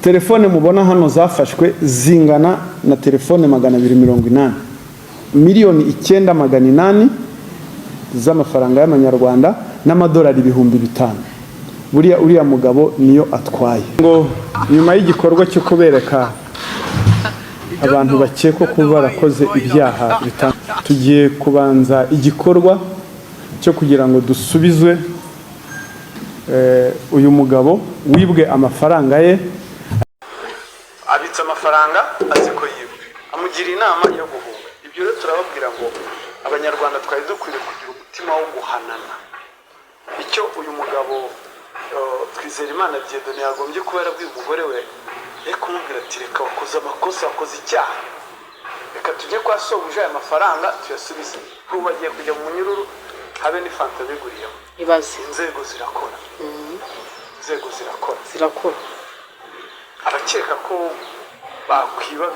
telefone mubona hano zafashwe zingana na telefone 280 miliyoni 9,800 z'amafaranga y'amanyarwanda n'amadolari 5,000. Uriya mugabo niyo atwaye. Ngo nyuma y'igikorwa cyo kubereka abantu bakekwa kuba barakoze ibyaha tugiye kubanza igikorwa cyo kugira ngo dusubizwe uyu mugabo wibwe amafaranga ye, abitsa amafaranga aziko yibwe, amugira inama yo guhunga. Ibyo rero turababwira ngo abanyarwanda twari dukwiriye kugira umutima wo guhanana. Icyo uyu mugabo Twizerimana Dieudonné yagombye kuba yarabwiye umugore we, kumubwira ati reka wakoze amakosa, wakoze icyaha, reka tujye kwa sobuja aya mafaranga tuyasubize. Kuba bagiye kujya mu nyururu habe ni fanta biguriyemo. Ibaze inzego zirakora. Inzego zirakora. Abakeka ko bakwiba.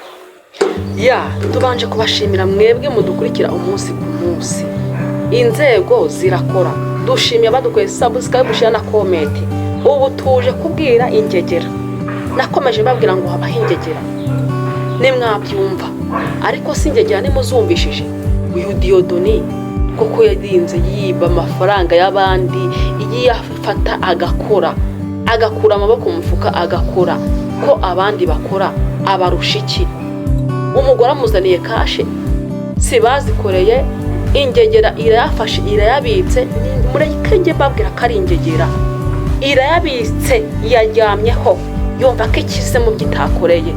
Tubanje kubashimira mwebwe mudukurikira umunsi ku munsi. Inzego zirakora. Dushimiye badukoye subscribe bushya na comment. Ubu tuje kubwira ingegera. Nakomeje babwira ngo habaho ingegera. Nimwabyumva. Ariko singegera nimuzumvishije. Uyu Dieudonné kuko yadinze yiba amafaranga y'abandi, yafata agakora amaboko mu mufuka agakora ko abandi bakora abarusha iki. Umugore amuzaniye kashe sibazikoreye, ingegera irayafashe irayabitse. Mureke babwira ko ari ingegera irayabitse, yaryamyeho yumva ko ikize mu byitakoreye.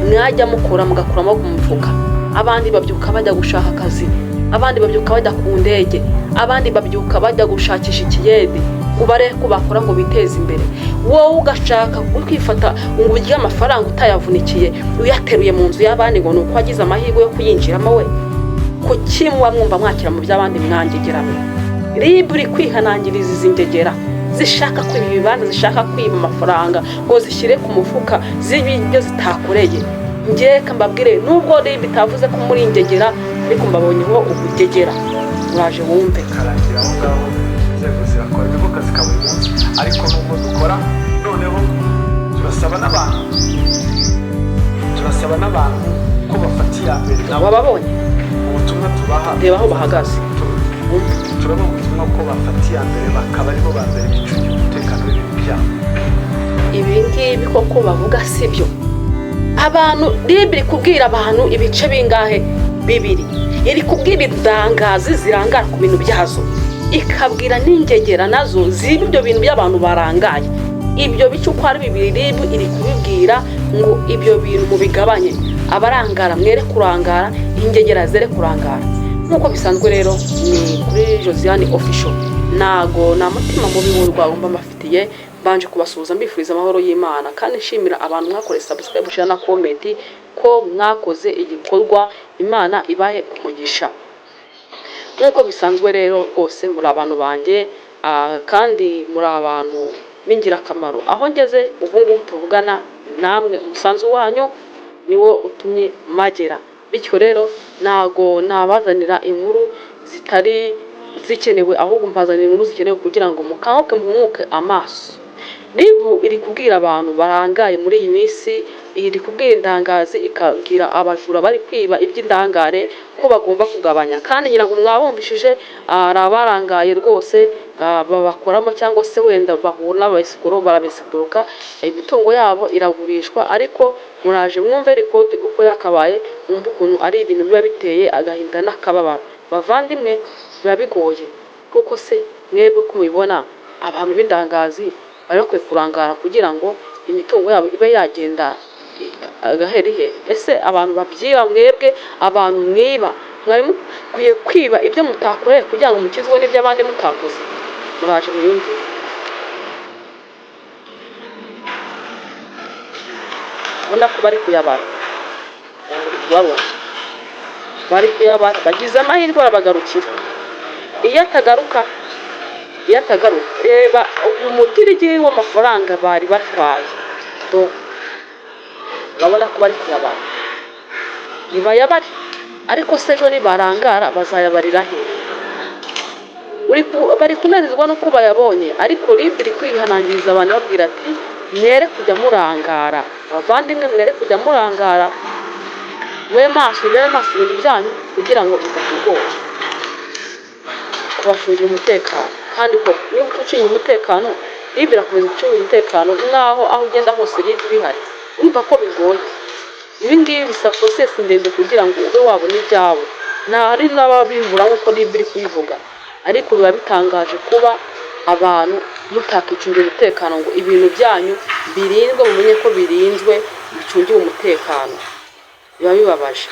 Mwajya mukora mugakura amaboko mu mufuka, abandi babyuka bajya gushaka akazi, abandi babyuka bajya ku ndege, abandi babyuka bajya gushakisha ikiyede, ubare ko bakora ngo biteze imbere. Wowe ugashaka kwifata ngo urye amafaranga utayavunikiye, uyateruye mu nzu y'abandi ngo nuko agize amahirwe yo kuyinjiramo we. Kuki mwumva mwakira mu by'abandi mwangegeramo? Liburi kwihanangiriza izi ngegera zishaka kwiba ibibanza, zishaka kwiba amafaranga ngo zishyire ku mufuka z'ibyo zitakoreye. Njyeka mbabwire nubwo Libi bitavuze ko muri ingegera, ariko mbabonyeho ubugegera. Mwaje wumve karangira aho ngaho. Inzego zirakora niko kazi ka buri munsi, ariko nubwo dukora noneho turasaba n'abantu ko bafatira mbere. Bababonye ubutumwa tubaha, reba aho bahagaze. Turabona ubutumwa ko bafatira mbere, bakaba aribo ba mbere bicungira umutekano w'ibintu byabo. Ibi ngibi koko bavuga sibyo. Abantu Libi kubwira abantu ibice bingahe? 2. Iri kubwira indangazi zirangara ku bintu byazo, ikabwira n'ingegera nazo ziba ibyo bintu by'abantu barangaye. Ibyo bice uko ari 2 Libi iri kubibwira ngo ibyo bintu mubigabanye, abarangara mwere kurangara, ingegera zere kurangara. Nkuko bisanzwe rero ni kuri Josiane Official. Nago na mutima mubi w'urwagomba mafitiye, banje kubasuhuza mbifuriza amahoro y'Imana, kandi nshimira abantu mwakoreye subscribe bushya na comment ko mwakoze igikorwa. Imana ibahe umugisha. Nkuko bisanzwe rero bose muri abantu banje, kandi muri abantu b'ingirakamaro. Aho ngeze ubu ngubu tuvugana namwe, umusanzu wanyu niwo utumye magera. Bityo rero nago nabazanira inkuru zitari zikenewe, ahubwo mbazanira inkuru zikenewe kugira ngo mukanguke mwuke amaso. Nibu iri kubwira abantu barangaye muri iyi minsi, iri kubwira indangazi ikabwira abajura bari kwiba iby'indangare ko bagomba kugabanya. Kandi ngira ngo mwabumvishije arabarangaye rwose, babakoramo cyangwa se wenda bahura n'abasikoro barabisikuruka, imitungo yabo iragurishwa. Ariko muraje mwumve record uko yakabaye, mwumve ukuntu ari ibintu biba biteye agahinda n'akababaro. Bavandimwe biba bigoye kuko se mwebwe ko mubibona abantu b'indangazi barakwiye kurangara kugira ngo imitungo yabo ibe yagenda agaherihe. Ese abantu babyiba mwebwe, abantu mwiba mwari mukwiye kwiba ibyo mutakoreye kugira ngo mukizwe n'ibyo abandi mutakoze. Muraje muyumve. Ubona ko bari kuyabara, bari kuyabara, bagize amahirwe arabagarukira. Iyo atagaruka reba umutirigi w'amafaranga bari batwaye, urabona ko bari kuyabara. Nibayabare, ariko se ejo nibarangara bazayabarira he? Bari kunezezwa no kuba yabonye. Ariko Libi iri kwihanangiriza abantu babwira ati mwere kujya murangara, abavandimwe mwere kujya murangara, mube maso ibintu byanyu kugira ngo bidatugora kubacungira umutekano. Kandi ko niba ucunga umutekano RIB irakomeza gucunga umutekano nk'aho aho ugenda hose RIB bihari, urumva ko bigoye. Ibi ngibi bisaba process ndende kugira ngo ube wabona ibyawe, ntari n'ababibura nk'uko RIB iri kubivuga, ariko biba bitangaje kuba abantu mutakicungira umutekano ngo ibintu byanyu birindwe, mumenye ko birinzwe bicungiwe umutekano. Biba bibabaje.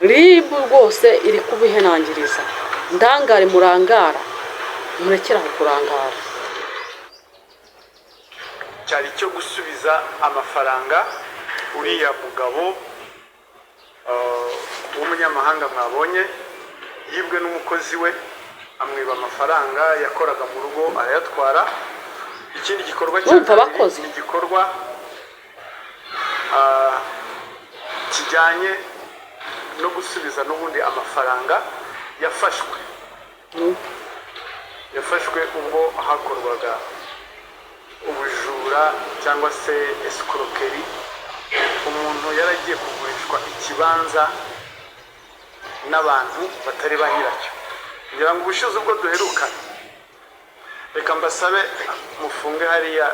RIB rwose iri kubihenangiriza. Ndangare murangara, murekera kurangara. cyari cyo gusubiza amafaranga uriya mugabo w'umunyamahanga mwabonye yibwe n'umukozi we, amwiba amafaranga yakoraga mu rugo arayatwara. Ikindi gikorwa cy'abakozi ni igikorwa kijyanye no gusubiza n'ubundi amafaranga yafashwe ubwo hakorwaga ubujura cyangwa se escroquerie. Umuntu yaragiye kugurishwa ikibanza n'abantu batari ba nyiracyo. Ngira ngo ubushize ubwo duherukana, reka mbasabe mufunge hariya,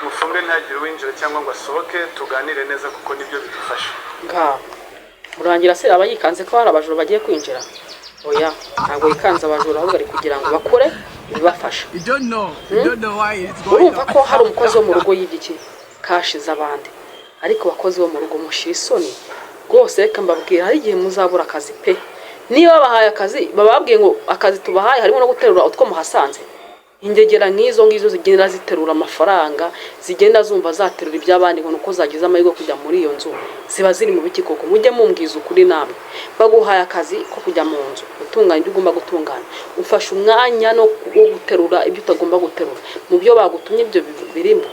mufunge ntihagire uwinjira cyangwa ngo asohoke, tuganire neza kuko nibyo bidufasha. Murangira se aba yikanze ko hari abajura bagiye kwinjira? Oya, ntabwo yikanze abajura, ahubwo ari kugira ngo bakore ibibafasha. Urumva ko hari umukozi wo mu rugo y'igiki kashize abandi, ariko abakozi bo mu rugo mushira isoni rwose. Reka mbabwira, hari igihe muzabura akazi pe. Niba babahaye akazi, bababwiye ngo akazi tubahaye harimo no guterura utwo muhasanze. Ingegera nk'izo ngizo zigenda ziterura amafaranga, zigenda zumva zaterura iby'abandi ngo nuko zagize amahirwe kujya muri iyo nzu, ziba ziri mu biki koko? Mujye mumbwiza ukuri namwe. Baguhaye akazi ko kujya mu nzu gutunganya ibyo ugomba gutunganya, ufashe umwanya no guterura ibyo utagomba guterura. Mu byo bagutumye ibyo birimo.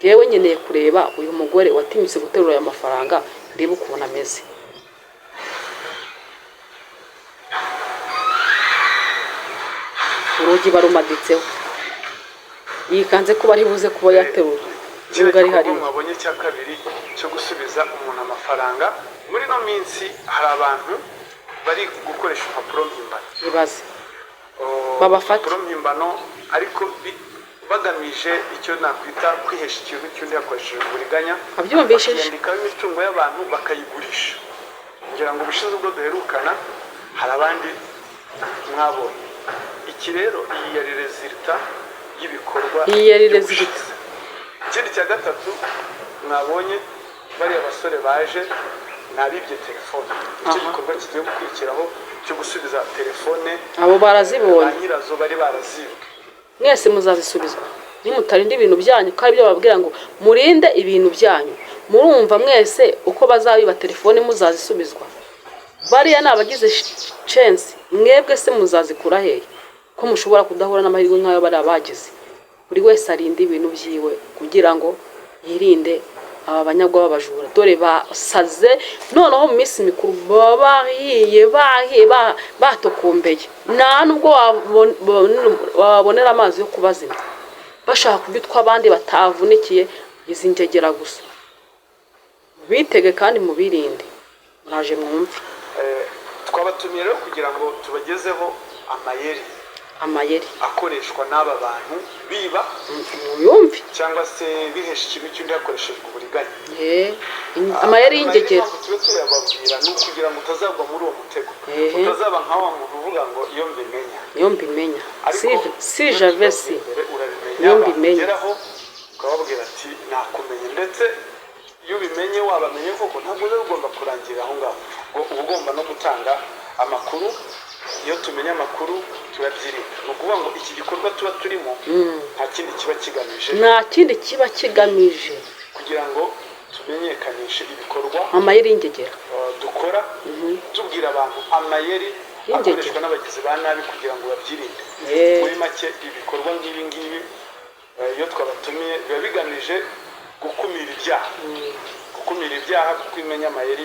Yewe nkeneye kureba uyu mugore watinyutse guterura aya mafaranga, ndebe ukuntu ameze. Urugi barumaditseho, yikanze ko bari buze kuba yaterura. Nubwo ari hari mwabonye cya kabiri cyo gusubiza umuntu amafaranga. Muri no minsi hari abantu bari gukoresha impapuro mpimbano, ibaze babafata impapuro mpimbano, ariko bagamije icyo nakwita kwihesha ikintu cy'undi yakoresheje uburiganya, abyumvishije yandikaho imitungo y'abantu bakayigurisha. Ngira ngo ubushize ubwo duherukana hari abandi mwabonye. Iki rero iyi yari resulta y'ibikorwa. Ikindi cya gatatu mwabonye bariya basore baje nabibye telefone. Icyo gikorwa kigiye gukurikiraho cyo gusubiza telefone abo barazibonye, nyirazo bari barazibwe. Mwese muzazisubizwa nimutarinda ibintu byanyu, kandi ibyo bababwira ngo murinde ibintu byanyu. Murumva mwese uko bazabiba telefone muzazisubizwa. Bariya nabagize chance, mwebwe se muzazikura hehe ko mushobora kudahura n'amahirwe nk'ayo bari abagize? Buri wese arinda ibintu byiwe kugira ngo yirinde aba banyagwa b'abajura. Dore basaze noneho mu minsi mikuru bahiye batokombeye, nta nubwo wabonera amazi yo kubazima, bashaka kubyitwa abandi batavunikiye izi ngegera gusa. Bitege kandi mubirinde. Muraje mwumve. Twabatumiye rero kugira ngo tubagezeho amayeri akoreshwa n'aba bantu biba yumve cyangwa se bihesha ikintu cy'undi hakoreshejwe uburiganya. Amayeri y'ingegera tube tuyababwira ni ukugira ngo utazagwa muri uwo mutego, utazaba nka wa muntu uvuga ngo iyo mbimenya si javesi iyo mbimenya, ugeraho ukababwira ati nakumenye. Ndetse iyo ubimenye wabamenye koko, ntabwo rero ugomba kurangirira aho ngaho, ngo uba ugomba no gutanga amakuru. Iyo tumenya amakuru turabyirinda. Ni ukuvuga ngo iki gikorwa tuba turimo nta kindi kiba kigamije kugira ngo tumenyekanishe ibikorwa amayeri y'ingegera dukora, tubwira abantu amayeri akoreshwa n'abagizi ba nabi kugira ngo babyirinde. Muri make ibikorwa nk'ibi ngibi iyo twabatumiye biba bigamije gukumira ibyaha, kuko imenya amayeri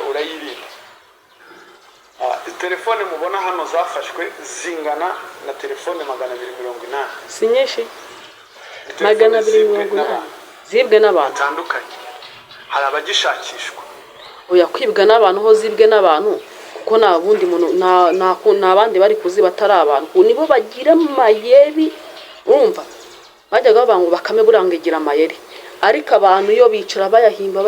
urayirinda. telefone mubona hano zafashwe zingana na telefone 280. si nyinshi 280 zibwe n'abantu batandukanye. Hari abagishakishwa. oya kwibwa n'abantu ho zibwe n'abantu kuko nta bundi muntu nta bandi bari kuziba atari abantu nibo bagira amayeri. Urumva bajyaga bavuga ngo Bakame burangigira amayeri, ariko abantu iyo bicara bayahimba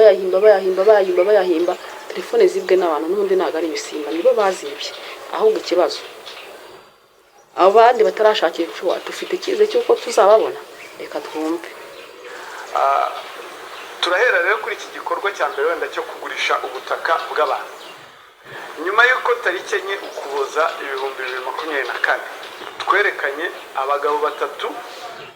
telefone zibwe n'abantu n'ubundi ntabwo ari ibisimba, nibo bazibye. Ahubwo ikibazo abandi batarashakishwa dufite ikize cy'uko tuzababona. Reka twumve. Turahera rero kuri iki gikorwa cya mbere wenda cyo kugurisha ubutaka bw'abantu. Nyuma y'uko tariki enye Ukuboza 2024 twerekanye abagabo 3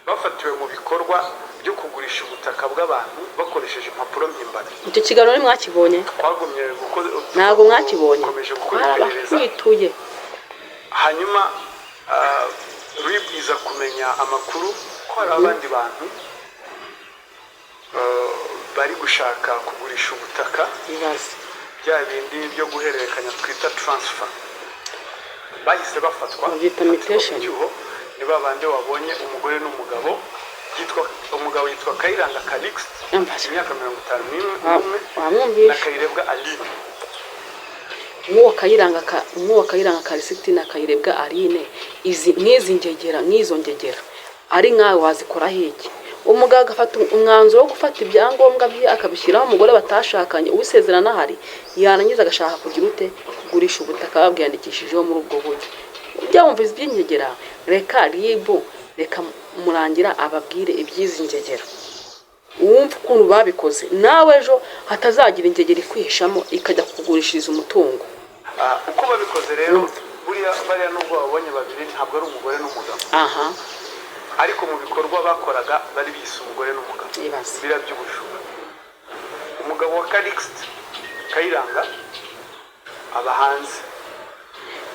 bafatiwe mu bikorwa byo kugurisha ubutaka bw'abantu bakoresheje impapuro mpimbano. Icyo kiganiro mwakibonye? Twagumye ntabwo mwakibonye, twituye. Hanyuma ribwiza kumenya amakuru ko hari abandi bantu bari gushaka kugurisha ubutaka. Ibibazo bya bindi byo guhererekanya twita transfer. Bahise bafatwa ni babandi wabonye umugore n'umugabo umugabo yitwa Kayiranga Calixte imyaka 51 na Kayirebwa Aline. Uwo Kayiranga Calixte na Kayirebwa Aline nk'izo ngegera ari nkawe wazikora hiki? Umugabo agafata umwanzuro wo gufata ibyangombwa bye akabishyiraho umugore batashakanye uwisezerana hari yarangiza agashaka kugira ute kugurisha ubutaka babwiyandikishijeho muri ubwo buryo. Byamumviza iby'ingegera, reka ribu reka murangira ababwire ibyizi ngegera, wumva ukuntu babikoze, nawe ejo hatazagira ingegera ikwihishamo ikajya kugurishiriza umutungo. Uko babikoze rero bariya nubwo babonye babiri ntabwo ari umugore n'umugabo. Ariko mu bikorwa bakoraga bari bise umugore n'umugabo. Bira by'ubujura. Umugabo wa Calixte Kayiranga aba hanze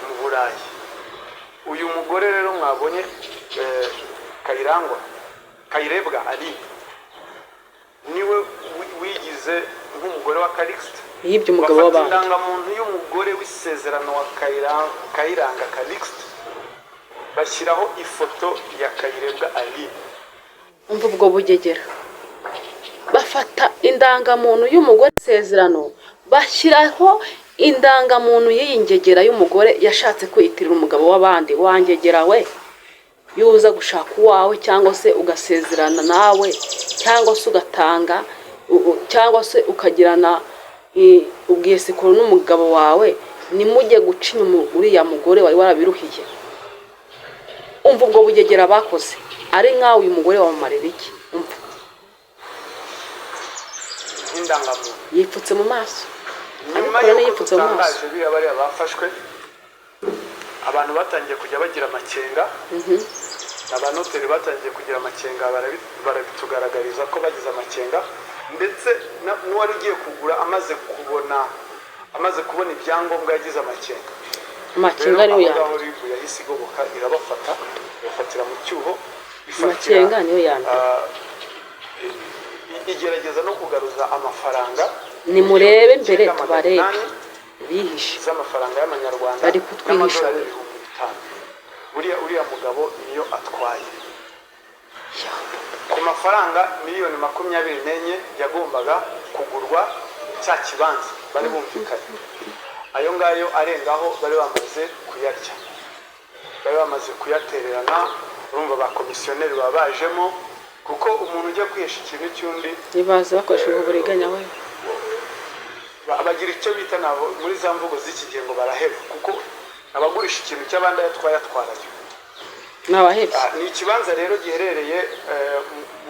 mu Burayi. Uyu mugore rero mwabonye Kayirebwa Aline niwe wigize nk'umugore wa Calixte. Yibye umugabo w'abandi. Indangamuntu y'umugore w'isezerano wa Kayiranga Calixte bashyiraho ifoto ya Kayirebwa Aline. Umva ubwo bugegera, bafata indangamuntu y'umugore w'isezerano bashyiraho indangamuntu y'ingegera y'umugore yashatse kwiyitirira umugabo w'abandi. Wangegera we, yuza gushaka uwawe cyangwa se ugasezerana nawe cyangwa se ugatanga cyangwa se ukagirana ubwiyesekuru n'umugabo wawe, nimujye guca inyuma uriya mugore wari warabiruhiye. Umva ubwo bugegera bakoze, ari nkawe uyu mugore wamumarira iki? Umva indangamuntu yipfutse mu maso. Nyuma y'uko tutangaje bariya bafashwe, abantu batangiye kujya bagira amakenga. Abanoteri batangiye kugira amakenga, barabitugaragariza ko bagize amakenga, ndetse n'uwari ugiye kugura amaze kubona ibyangombwa yagize amakenga. Amakenga niyo yaho ribu yahise igoboka irabafata bafatira mu cyuho. Amakenga niyo yandi igerageza no kugaruza amafaranga. Nimurebe mbere tubarebe bihishe z'amafaranga y'amanyarwanda bari kutwihisha. Uriya mugabo niyo atwaye ku mafaranga miliyoni 24 yagombaga kugurwa cya kibanza. Bari bumvikanye ayo ngayo arengaho, bari bamaze kuyarya, bari bamaze kuyatererana. Urumva ba komisiyoneri babajemo, kuko umuntu ujya kwihesha ikintu cy'undi nibaza bakoresheje uburiganya we bagira icyo bita nabo muri za mvugo z'iki gihe ngo baraheba, kuko abagurisha ikintu cy'abandi yatwarayo n'abahebye. Ni ikibanza rero giherereye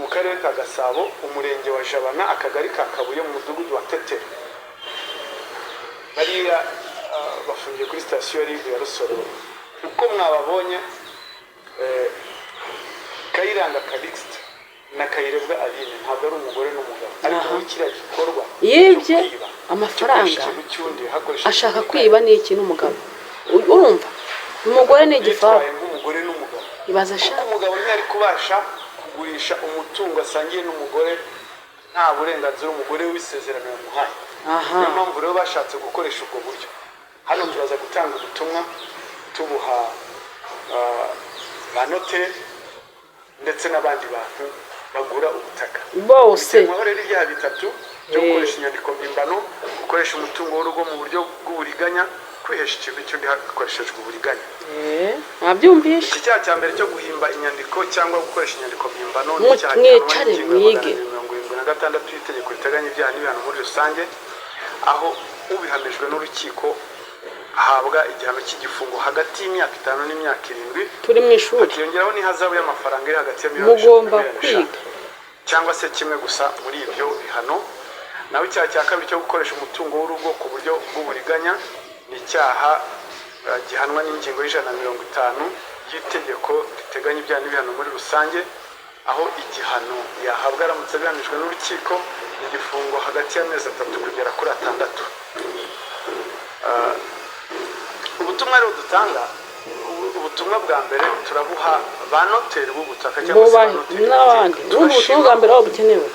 mu karere ka Gasabo, umurenge wa Jabana, akagari ka Kabuye, mu mudugudu wa Tetero. Bariya bafungiye kuri sitasiyo ya Rusororo. Uko mwababonye Kayiranga Calixte na Kayirebwa Aline ntabwo ari umugore n'umugabo, ariko kiriya gikorwa yibye amafaranga ashaka kwiba ni iki n'umugabo. Urumva umugore ni igifaru nk'umugore n'umugabo. ibaza ashaka umugabo ntiyari kubasha kugurisha umutungo asangiye n'umugore nta burenganzira umugore w'isezerano yamuhaye. Niyo mpamvu rero bashatse gukoresha ubwo buryo. hano turaza gutanga ubutumwa tubuha ba noteri ndetse n'abandi bantu bagura ubutaka bose. Bikemuraho rero ibyaha bitatu byo gukoresha inyandiko mpimbano, gukoresha umutungo w'urugo mu buryo bw'uburiganya, kwihesha ikintu cy'undi hakoreshejwe uburiganya. Mwabyumvishe? Iki cyaha cya mbere cyo guhimba inyandiko cyangwa gukoresha inyandiko mpimbano ni icyaha mwicare mwige. 76 y'itegeko riteganya ibyaha n'ibihano muri rusange, aho ubihamijwe n'urukiko ahabwa igihano cy'igifungo hagati y'imyaka 5 n'imyaka 7. Turi mu ishuri. Hakiyongeraho n'ihazabu y'amafaranga iri hagati ya mugomba kwiga cyangwa se kimwe gusa muri ibyo bihano. Naho icyaha cya kabiri cyo gukoresha umutungo w'urugo ku buryo bw'uburiganya ni icyaha gihanwa n'ingingo y'150 y'itegeko riteganya ibyaha n'ibihano muri rusange, aho igihano yahabwa aramutse abihamijwe n'urukiko igifungo hagati y'amezi 3 kugera kuri 6. Ubutumwa rero dutanga, ubutumwa bwa mbere turabuha ba noteri b'ubutaka cyangwa se n'abandi. Ubutumwa bwa mbere aho bukenewe.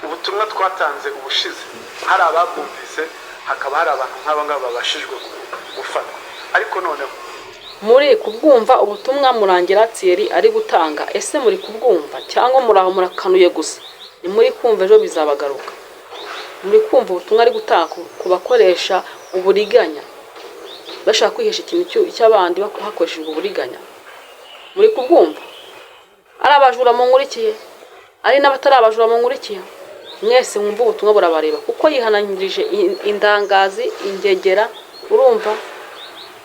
Ubutumwa twatanze ubushize hari ababwumvise, hakaba hari abantu nk'aba ngaba babashijwe gufatwa, ariko noneho muri kubwumva ubutumwa Murangira Thierry ari gutanga. Ese muri kubwumva cyangwa muraho murakanuye gusa? Ni muri kumva ejo bizabagaruka. Muri kumva ubutumwa ari gutanga ku bakoresha uburiganya bashaka kwihesha ikintu cy'abandi bakoresheje uburiganya? Muri kubwumva? Ari abajura mu nkurikiye, ari n'abatari abajura mu nkurikiye, mwese mwumva ubutumwa burabareba, kuko yihanangirije indangazi, ingegera. Urumva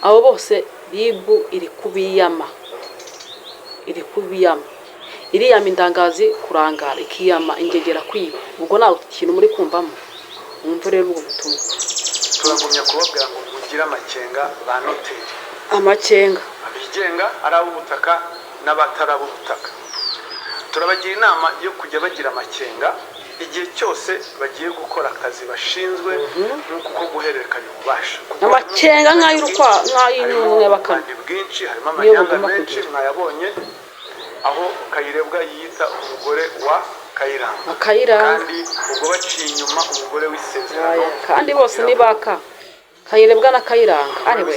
abo bose ribu iri kubiyama, iriyama indangazi kurangara, ikiyama ingegera kwiba. Ubwo nta kintu muri kumvamo. Mwumva rero ubwo butumwa. turagumya kubabwira ngo mugire amakenga ba noteri, amakenga abigenga ari ab'ubutaka n'abatari ab'ubutaka. Turabagira inama yo kujya bagira amakenga igihe cyose bagiye gukora akazi bashinzwe, nk'uko guhererekanya ububasha. Amakenga nk'ay'intumwe bakana bwinshi, harimo amanyanga menshi mwayabonye, aho Kayirebwa yiyita umugore wa Kayiranga, kandi ubwo baciye inyuma umugore w'isezerano, kandi bose ni baka Kayirebwa na Kayiranga. Ariwe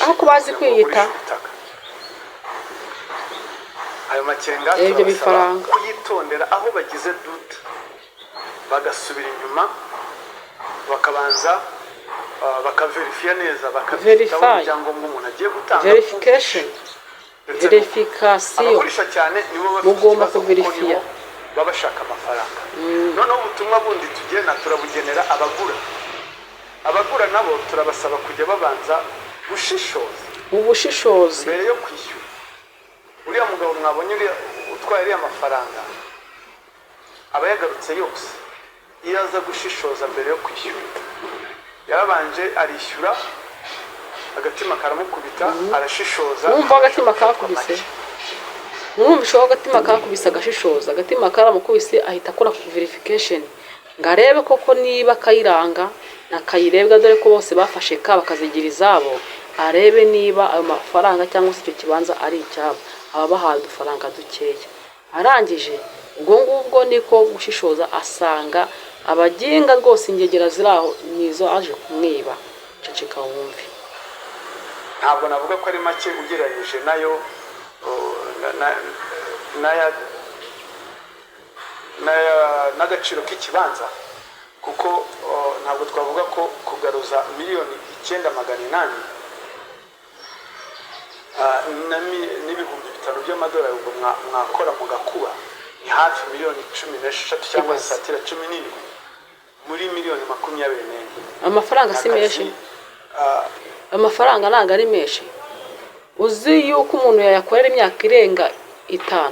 aho kubazi kwiyita ayo makenga, ibyo bifaranga kuyitondera, aho bagize dute bagasubira inyuma bakabanza bakaverifiya neza, bakaverifiya ibyangombwa umuntu agiye gutanga. Verification, abakoresha cyane nibo mugomba kuverifiya, baba bashaka amafaranga. Noneho ubutumwa bundi tugena turabugenera abagura nabo turabasaba kujya babanza gushishoza, ubushishozi mbere yo kwishyura. Uriya mugabo mwabonye utwaye iriya mafaranga aba yagarutse yose, iyo aza gushishoza mbere yo kwishyura yarabanje arishyura, agatima karamukubita, arashishoza. Mwumva agatima kakubise, mwumvisha agatima kakubise, agashishoza, agatima karamukubise, ahita akora verification ngo arebe koko niba Kayiranga na Kayirebwa, dore ko bose bafashe bakazigira izabo, arebe niba ayo mafaranga cyangwa se icyo kibanza ari icyabo, aba bahaye udufaranga dukeya. Arangije ubwo ngubwo niko gushishoza, asanga abaginga rwose ingegera ziraho nizo aje kumwiba. Ceceka wumve. Ntabwo navuga ko ari make ugereranyije nayo n'agaciro k'ikibanza, kuko ntabwo twavuga ko kugaruza miliyoni 9,800 n'ibihumbi 5 by'amadolari ubwo mwakora mugakuba ni hafi miliyoni 16 cyangwa satira 17 muri miliyoni 24. Amafaranga si menshi, amafaranga ntabwo ari menshi. Uzi yuko umuntu yayakorera imyaka irenga 5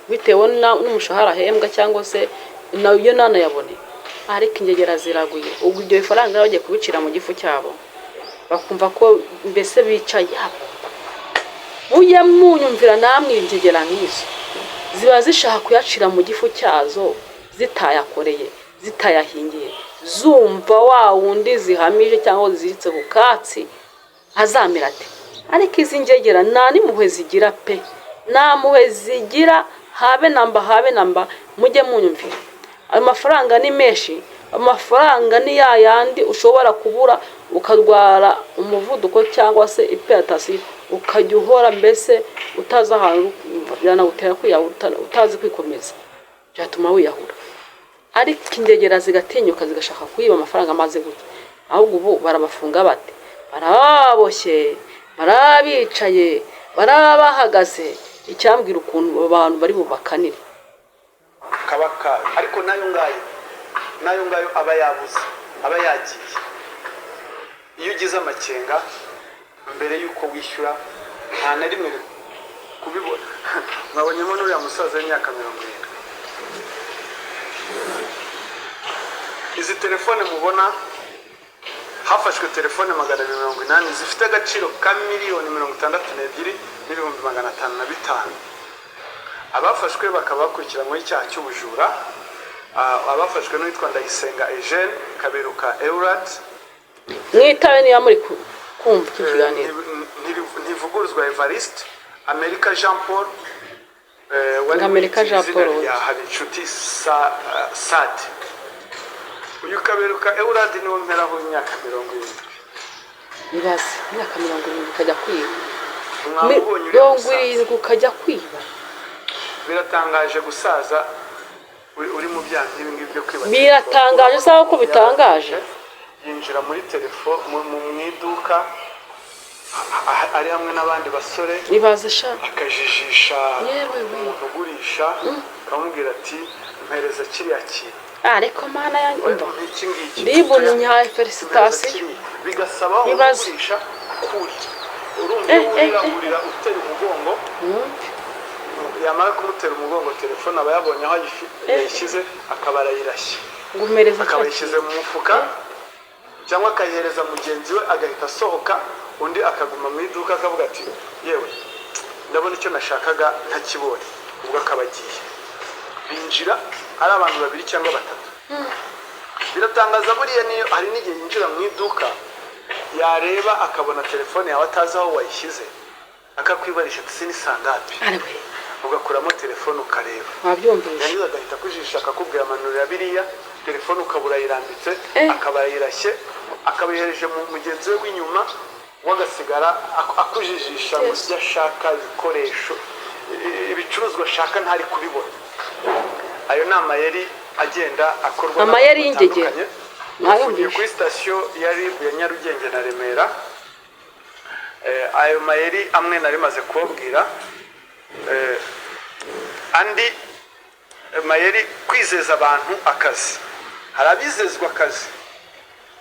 bitewe n'umushahara ahembwa cyangwa se nayo nanayabone, ariko ingegera ziraguye. Ubwo ibyo bifaranga bagiye kubicira mu gifu cyabo, bakumva ko mbese bicaye. Mujye munyumvira namwe, ingegera nk'izo ziba zishaka kuyacira mu gifu cyazo, zitayakoreye, zitayahingiye, zumva wa wundi zihamije cyangwa ziziritse ku katsi azamira ate. Ariko izi ngegera nta n'impuhwe zigira pe, nta mpuhwe zigira habe namba. Mujye munyumvira, ayo mafaranga ni menshi. Amafaranga ni yayandi ushobora kubura ukarwara umuvuduko cyangwa se iperatasiyo ukajya uhora mbese utazi ahantu byanagutera kwiyahura utazi kwikomeza byatuma wiyahura ariko indegera zigatinyuka zigashaka kwiba amafaranga amaze gutya ahubwo ubu barabafunga bate baraboshye barabicaye barabahagaze icyambwira ukuntu abantu bari bubakanire kabaka ariko nayo ngayo aba yabuze aba yagiye iyo ugize amakenga mbere y'uko wishyura nta na rimwe kubibona mwabonyemo n'uriya musaza w'imyaka 70 izi telefone mubona hafashwe telefone 280 zifite agaciro ka miliyoni 62 n'ibihumbi 505 abafashwe bakaba bakurikiranyweho icyaha cy'ubujura abafashwe n'uwitwa Ndayisenga Eugene Kaberuka Eurat mwitabe niba muri kumva ikiganiro ntivuguruzwa Evariste Amerika Jean Paul Amerika Jean Paul ya Habinshuti Sad uyu Kaberuka Eurat niwe mperaho imyaka 70 ibaze imyaka 70 ukajya kwiba mwabonye uri ukajya kwiba biratangaje gusaza uri mu byaha nk'ibi byo kwiba biratangaje sawa ko bitangaje yinjira muri telefone mu iduka ari hamwe n'abandi basore ibaze sha akajijisha yewe ugurisha akamubwira ati mpereza kiriya kintu ariko mana yanjye iki ngiki ndibona nyaye felicitation bigasaba ugurisha kuri urumva utera umugongo yamara kumutera umugongo telefone aba yabonye aho yayishyize akaba arayirashye akaba yishyize mu mufuka cyangwa akayihereza mugenzi we agahita asohoka undi akaguma mu iduka akavuga ati yewe ndabona icyo nashakaga ntakibonye ubwo akaba agiye binjira ari abantu 2 cyangwa 3 biratangaza buriya niyo hari n'igihe yinjira mu iduka yareba akabona telefone yawe atazi aho wayishyize akakwibarisha ati ni sangapi ugakuramo telefone ukareba wabyumvise yangiza agahita kujisha akakubwira amanurira biriya telefone ukabura yirambitse akaba yirashye akabihereje mu mugenzi we w'inyuma wagasigara akujijisha mu byo ashaka ibikoresho ibicuruzwa ashaka ntari kubibona ayo nama yari agenda akorwa amayeri y'ingegera mwayumvise kuri station yari ya Nyarugenge na Remera ayo mayeri amwe nari maze kubabwira andi mayeri kwizeza abantu akazi harabizezwa akazi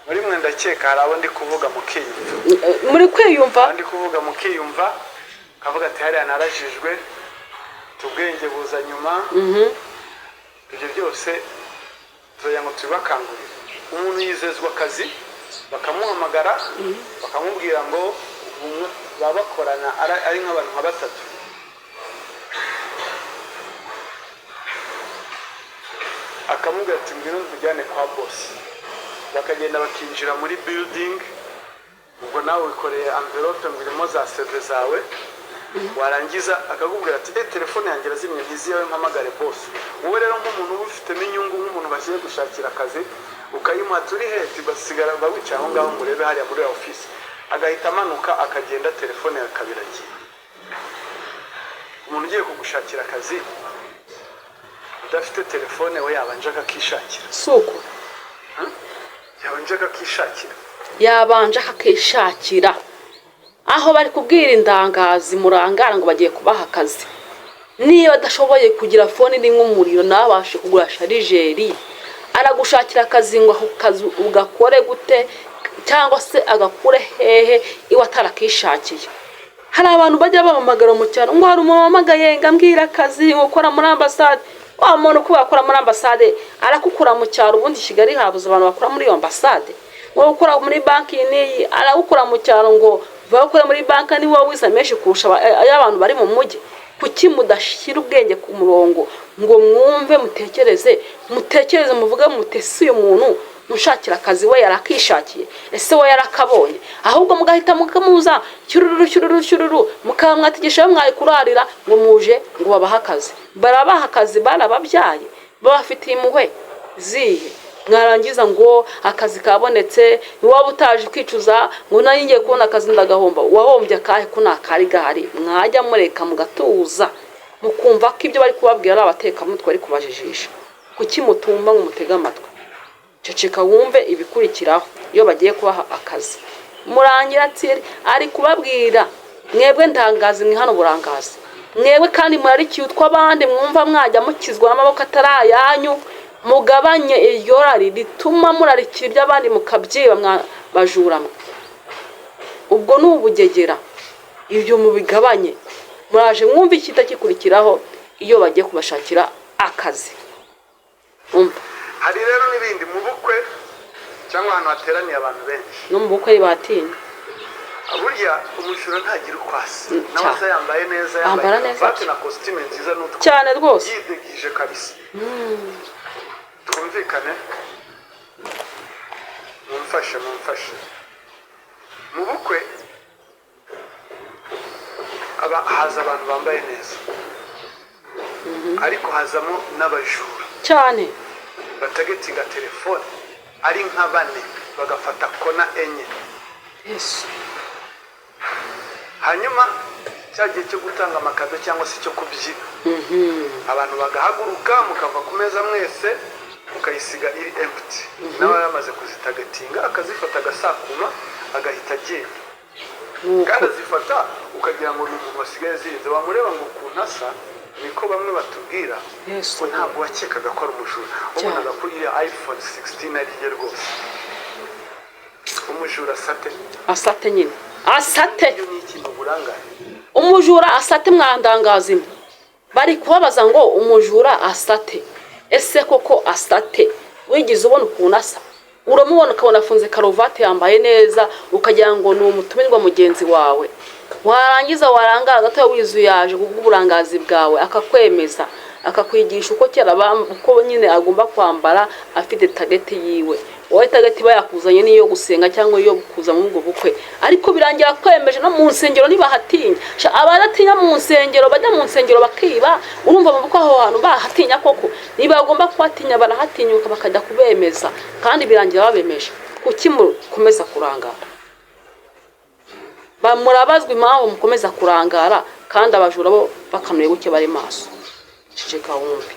muri mwe ndakeka hari abo ndi kuvuga mukiyumva muri kwiyumva ndi kuvuga mukiyumva kavuga ati hariya narajijwe tubwenge buza nyuma ibyo byose zoya ngo tubakangurire umuntu yizezwa akazi bakamuhamagara bakamubwira ngo baba bakorana ari nk'abantu nka 3 akamubwira ati ngwino tujyane kwa boss bakagenda bakinjira muri building ubwo nawe wikoreye envelope ngirimo za CV zawe warangiza akakubwira ati telefone yanjye razimye ntiziyewe mpamagare boss wowe rero nk'umuntu ubifitemo inyungu nk'umuntu bagiye gushakira akazi ukayimuha turi heti basigara bawicaye aho ngaho murebe hariya muri office agahita amanuka akagenda telefone yakabiragiye umuntu ugiye kugushakira akazi udafite telefone we yabanje akakishakira suko yabanje akakishakira aho bari kubwira indangazi murangara ngo bagiye kubaha akazi niba adashoboye kugira fone iri nk'umuriro nabashe kugura sharijeri aragushakira akazi ngo ako kazi ugakore gute cyangwa se agakure hehe iwe atarakishakiye hari abantu bajya bamamagara mu cyaro ngo hari umuntu wamagaye ngambwira akazi ukora muri ambasade wa muntu kuba akora muri ambasade arakukura mu cyaro ubundi Kigali habuze abantu bakora muri iyo ambasade ngo ukora muri banki ni arakukura mu cyaro ngo bakora muri banki ni wowe wisameshi kurusha y'abantu bari mu mujyi kuki mudashira ubwenge ku murongo ngo mwumve mutekereze muvuga mutesi uyu muntu mushakira akazi we yarakishakiye ese we yarakabonye ahubwo mugahita mukamuza cyururu mukamwatigisha mwayikurarira ngo muje ngo babaha akazi barabaha akazi barababyaye babafitiye impuhwe zihe mwarangiza ngo akazi kabonetse niwaba utaje kwicuza ngo nari ngiye kubona akazi ndagahomba wahombye akahe ko nakari gahari mwajya mureka mugatuza mukumva ko ibyo bari kubabwira ari abatekamutwe bari kubajijisha kuki mutumva ngo mutega amatwi ceceka wumve ibikurikiraho iyo bagiye kubaha akazi murangira tsiri ari kubabwira mwebwe ndangazi mwe hano burangazi mwebwe kandi murarikiye utw'abandi mwumva mwajya mukizwa amaboko atarayanyu mugabanye iryo rari rituma murarikira iby'abandi mukabyiba bajuramo ubwo ni ubugegera ibyo mubigabanye muraje mwumva ikita kikurikiraho iyo bagiye kubashakira akazi hari rero n'ibindi mu bukwe cyangwa ahantu hateraniye abantu benshi no mu bukwe batinya burya umujura ntagira ukwasi nawe se yambaye neza yambara neza na costume nziza n'utwo cyane rwose yidegije kabisa twumvikane mumfashe mu bukwe haza abantu bambaye neza ariko hazamo n'abajura cyane batagetinga telefone ari nka 4 bagafata kona 4 Yesu hanyuma cyagiye cyo gutanga amakado cyangwa se cyo kubyina abantu bagahaguruka mukava ku meza mwese mukayisiga iri empty nawe yamaze kuzitagatinga akazifata agasakuma agahita agenda kandi azifata ukagira ngo ni umuntu wasigaye zirinze wamureba ngo kuntasa niko bamwe batubwira ko ntabwo wakekaga ko ari umujura ubonaga ko iyi iPhone 16 ariye rwose umujura asate nyine asate ni ikintu burangare umujura asate mwandangazimo bari kubabaza ngo umujura asate ese koko asate wigize ubona ukuntu asa uramubona ukabona afunze karuvati yambaye neza ukagira ngo ni umutumirwa mugenzi wawe warangiza warangara gato wizuyaje kubw'uburangazi bwawe akakwemeza akakwigisha uko kera uko nyine agomba kwambara afite tageti yiwe wowe tageti bayakuzanye niyo gusenga cyangwa iyo kuza mu bukwe ariko birangira kwemeje no mu nsengero nibahatinya abadatinya mu nsengero bajya mu nsengero bakiba urumva mu bukwe aho hantu bahatinya koko niba bagomba kwatinya barahatinyuka bakajya kubemeza kandi birangira babemeje kuki mukomeza kurangara bamurabazwa impamvu mukomeza kurangara kandi abajura bo bakanuye buke bari maso ceceka wumve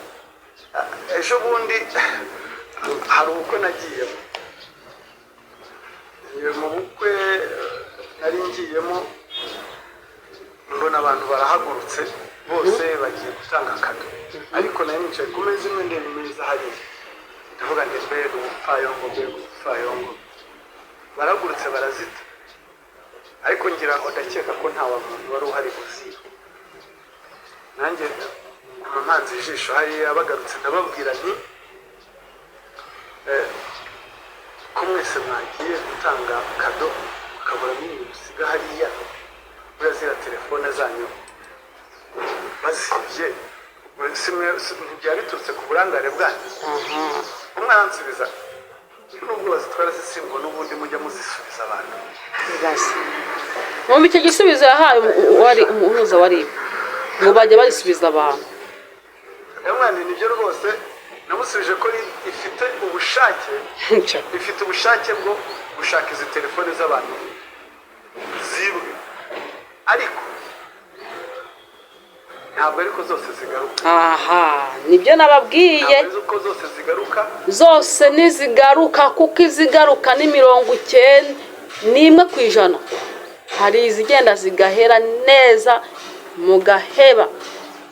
ejo bundi hari ubukwe nagiyemo mu bukwe nari ngiyemo mbona abantu barahagurutse bose bagiye gutanga akado ariko nari nicaye ku meza imwe ndende meza hariya ndavuga ngo mbega umupfayongo barahagurutse barazita ariko ngira ngo ndakeka ko nta muntu wari uhari gusiba nanjye amanzi ijisho hariya bagarutse ndababwira nti ko mwese mwagiye gutanga kado mukabura n'ibintu bisiga hariya murazira telefone zanyu bazibye byari biturutse ku burangare bwanyu umwana ansubiza nubwo bazitwara zisimbo n'ubundi mujya muzisubiza abantu mu icyo gisubizo yahaye wari umuhuza wari ngo bajya barisubiza abantu mwana nibyo rwose namusubije ko ifite ubushake bwo gushaka izi telefone z'abantu zibwe ariko ntabwo ariko zose zigaruka nibyo nababwiye ko zose zigaruka zose ntizigaruka kuko izigaruka ni 91%. hari izigenda zigahera neza mugaheba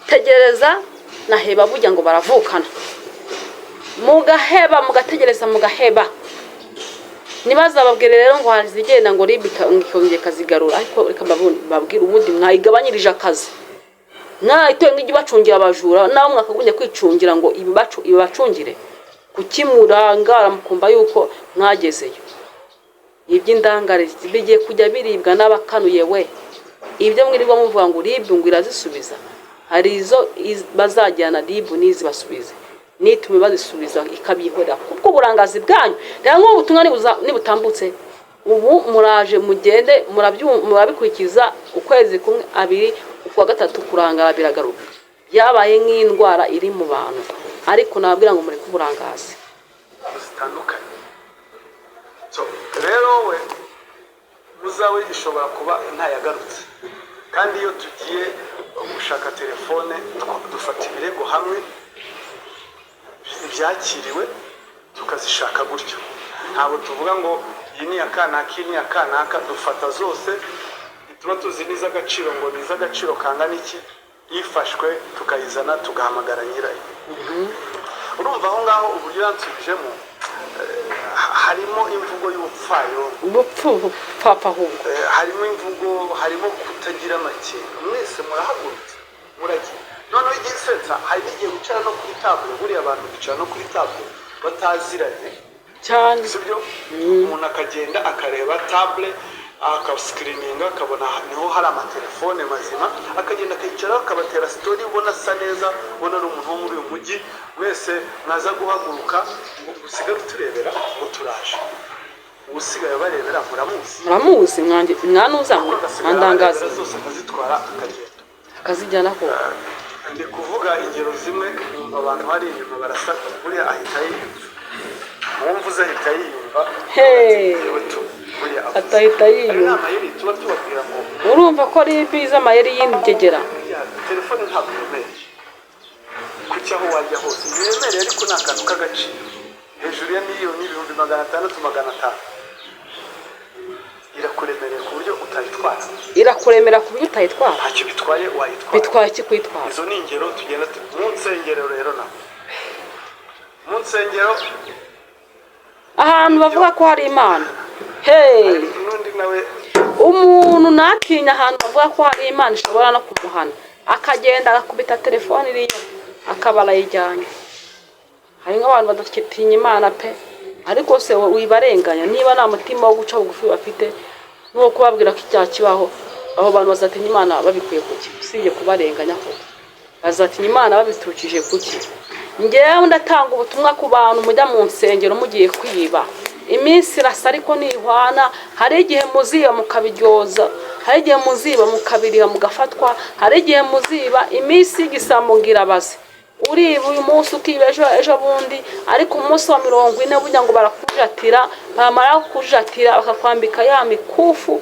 tegereza naheba burya ngo baravukana mugaheba mugategereza mugaheba nibazababwire rero ngo hari zigenda ngo ribika ngikongeye kazigarura ariko reka babwira ubundi mwayigabanyirije akazi mwayitoye ngije bacungira abajura naho mwakagumye kwicungira ngo ibibacungire kukimurangara mukumva yuko mwagezeyo iby'indangare bigiye kujya biribwa n'abakanuye we ibyo mwirirwa muvuga ngo ribwe ngo irazisubiza hari izo bazajyana ribu nizi basubize nitume bazisubiza ikabihora kuko uburangazi bwanyu rero nk'ubutumwa nibutambutse ubu muraje mugende murabikurikiza ukwezi kumwe 2 ukwa 3 kurangara biragaruka yabaye nk'indwara iri mu bantu ariko nababwira ngo muri kuburangazi zitandukanye. So rero we muzawe ishobora kuba ntayagarutse, kandi iyo tugiye gushaka telefone dufata ibirego hamwe ibyakiriwe tukazishaka gutyo. Ntabwo tuvuga ngo iyi ni akanaka, iyi ni akanaka, dufata zose tuba tuzi n'iz'agaciro ngo ni iz'agaciro kangana iki, yifashwe tukayizana tugahamagara nyirayo. Urumva aho ngaho uburyo yansubijemo harimo imvugo y'ubupfayo, papa ahubwo harimo imvugo, harimo kutagira amakenga. Mwese murahagurutse muragiye, noneho igisetsa hari n'igihe wicara no kuri table, buriya abantu bicara no kuri table bataziranye cyane, sibyo? Umuntu akagenda akareba table akascreeninga akabona niho hari amatelefone mazima, akagenda akayicara akabatera story, ubona asa neza, ubona ari umuntu wo muri uyu mujyi. Mwese mwaza guhaguruka usigaye uturebera ngo turaje, usigaye barebera muramuzi mwanuza mwandangaza zose akazitwara akagenda akazijyana ko. Ndi kuvuga ingero zimwe, abantu hari inyuma barasaka, buriya ahita yiyumva, mwumvuze ahita yiyumva, atahita yiyumva. tuba tubabwira ngo urumva ko ari biza amayeri y'ingegera. telefone ntabwo yemereye kuki aho wajya hose yemereye, ariko ni akantu k'agaciro hejuru ya miliyoni 600,000-500,000 irakuremerera ku buryo utayitwara, irakuremera ku buryo utayitwara, ntacyo bitwaye wayitwara. bitwaye iki kwitwara? Izo ni ingero tugenda mu nsengero. Rero na mu nsengero ahantu bavuga ko hari Imana, n'undi nawe umuntu natinya ahantu bavuga ko hari Imana ishobora no kumuhana, akagenda agakubita telefone iriyo akaba arayijyanye. Hari nk'abantu badatinya Imana pe, ariko se wibarenganya niba nta mutima wo guca bugufi bafite, no kubabwira ko icyaha kibaho. Abo bantu bazatinya Imana babikuye kuki? Usibye kubarenganya ko bazatinya Imana babiturukije kuki? Ngewe ndatanga ubutumwa ku bantu mujya mu nsengero mugiye kwiba. Iminsi irasa ariko ntihwana. Hari igihe muziba mukabiryoza, hari igihe muziba mukabiriha mugafatwa, hari igihe muziba iminsi y'igisambo ngirabaze. Uriba uyu munsi ukiba ejo bundi, ariko umunsi wa 40 burya ngo barakujatira, bamara kujatira bakakwambika ya mikufu.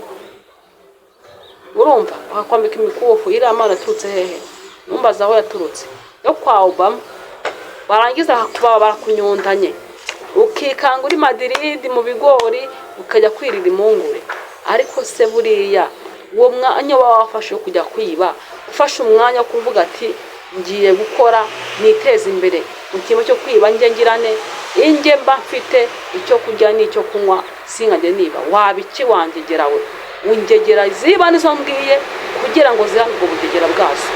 Urumva bakakwambika imikufu, iriya Mana yaturutse hehe? Numbaza aho yaturutse, yo kwa Obama. Barangiza kuba barakunyundanye, ukikanga uri Madrid mu bigori ukajya kwirira impungure. Ariko se buriya uwo mwanya wafashe kujya kwiba, ufashe umwanya wo kuvuga ati ngiye gukora niteza imbere mu kintu cyo kwiba, nge ngirane inge mba mfite icyo kurya n'icyo kunywa, sinkajye niba. Wabiki wangegera we, ungegera ziba nizo mbwiye kugira ngo zihane ubwo bugegera bwazo.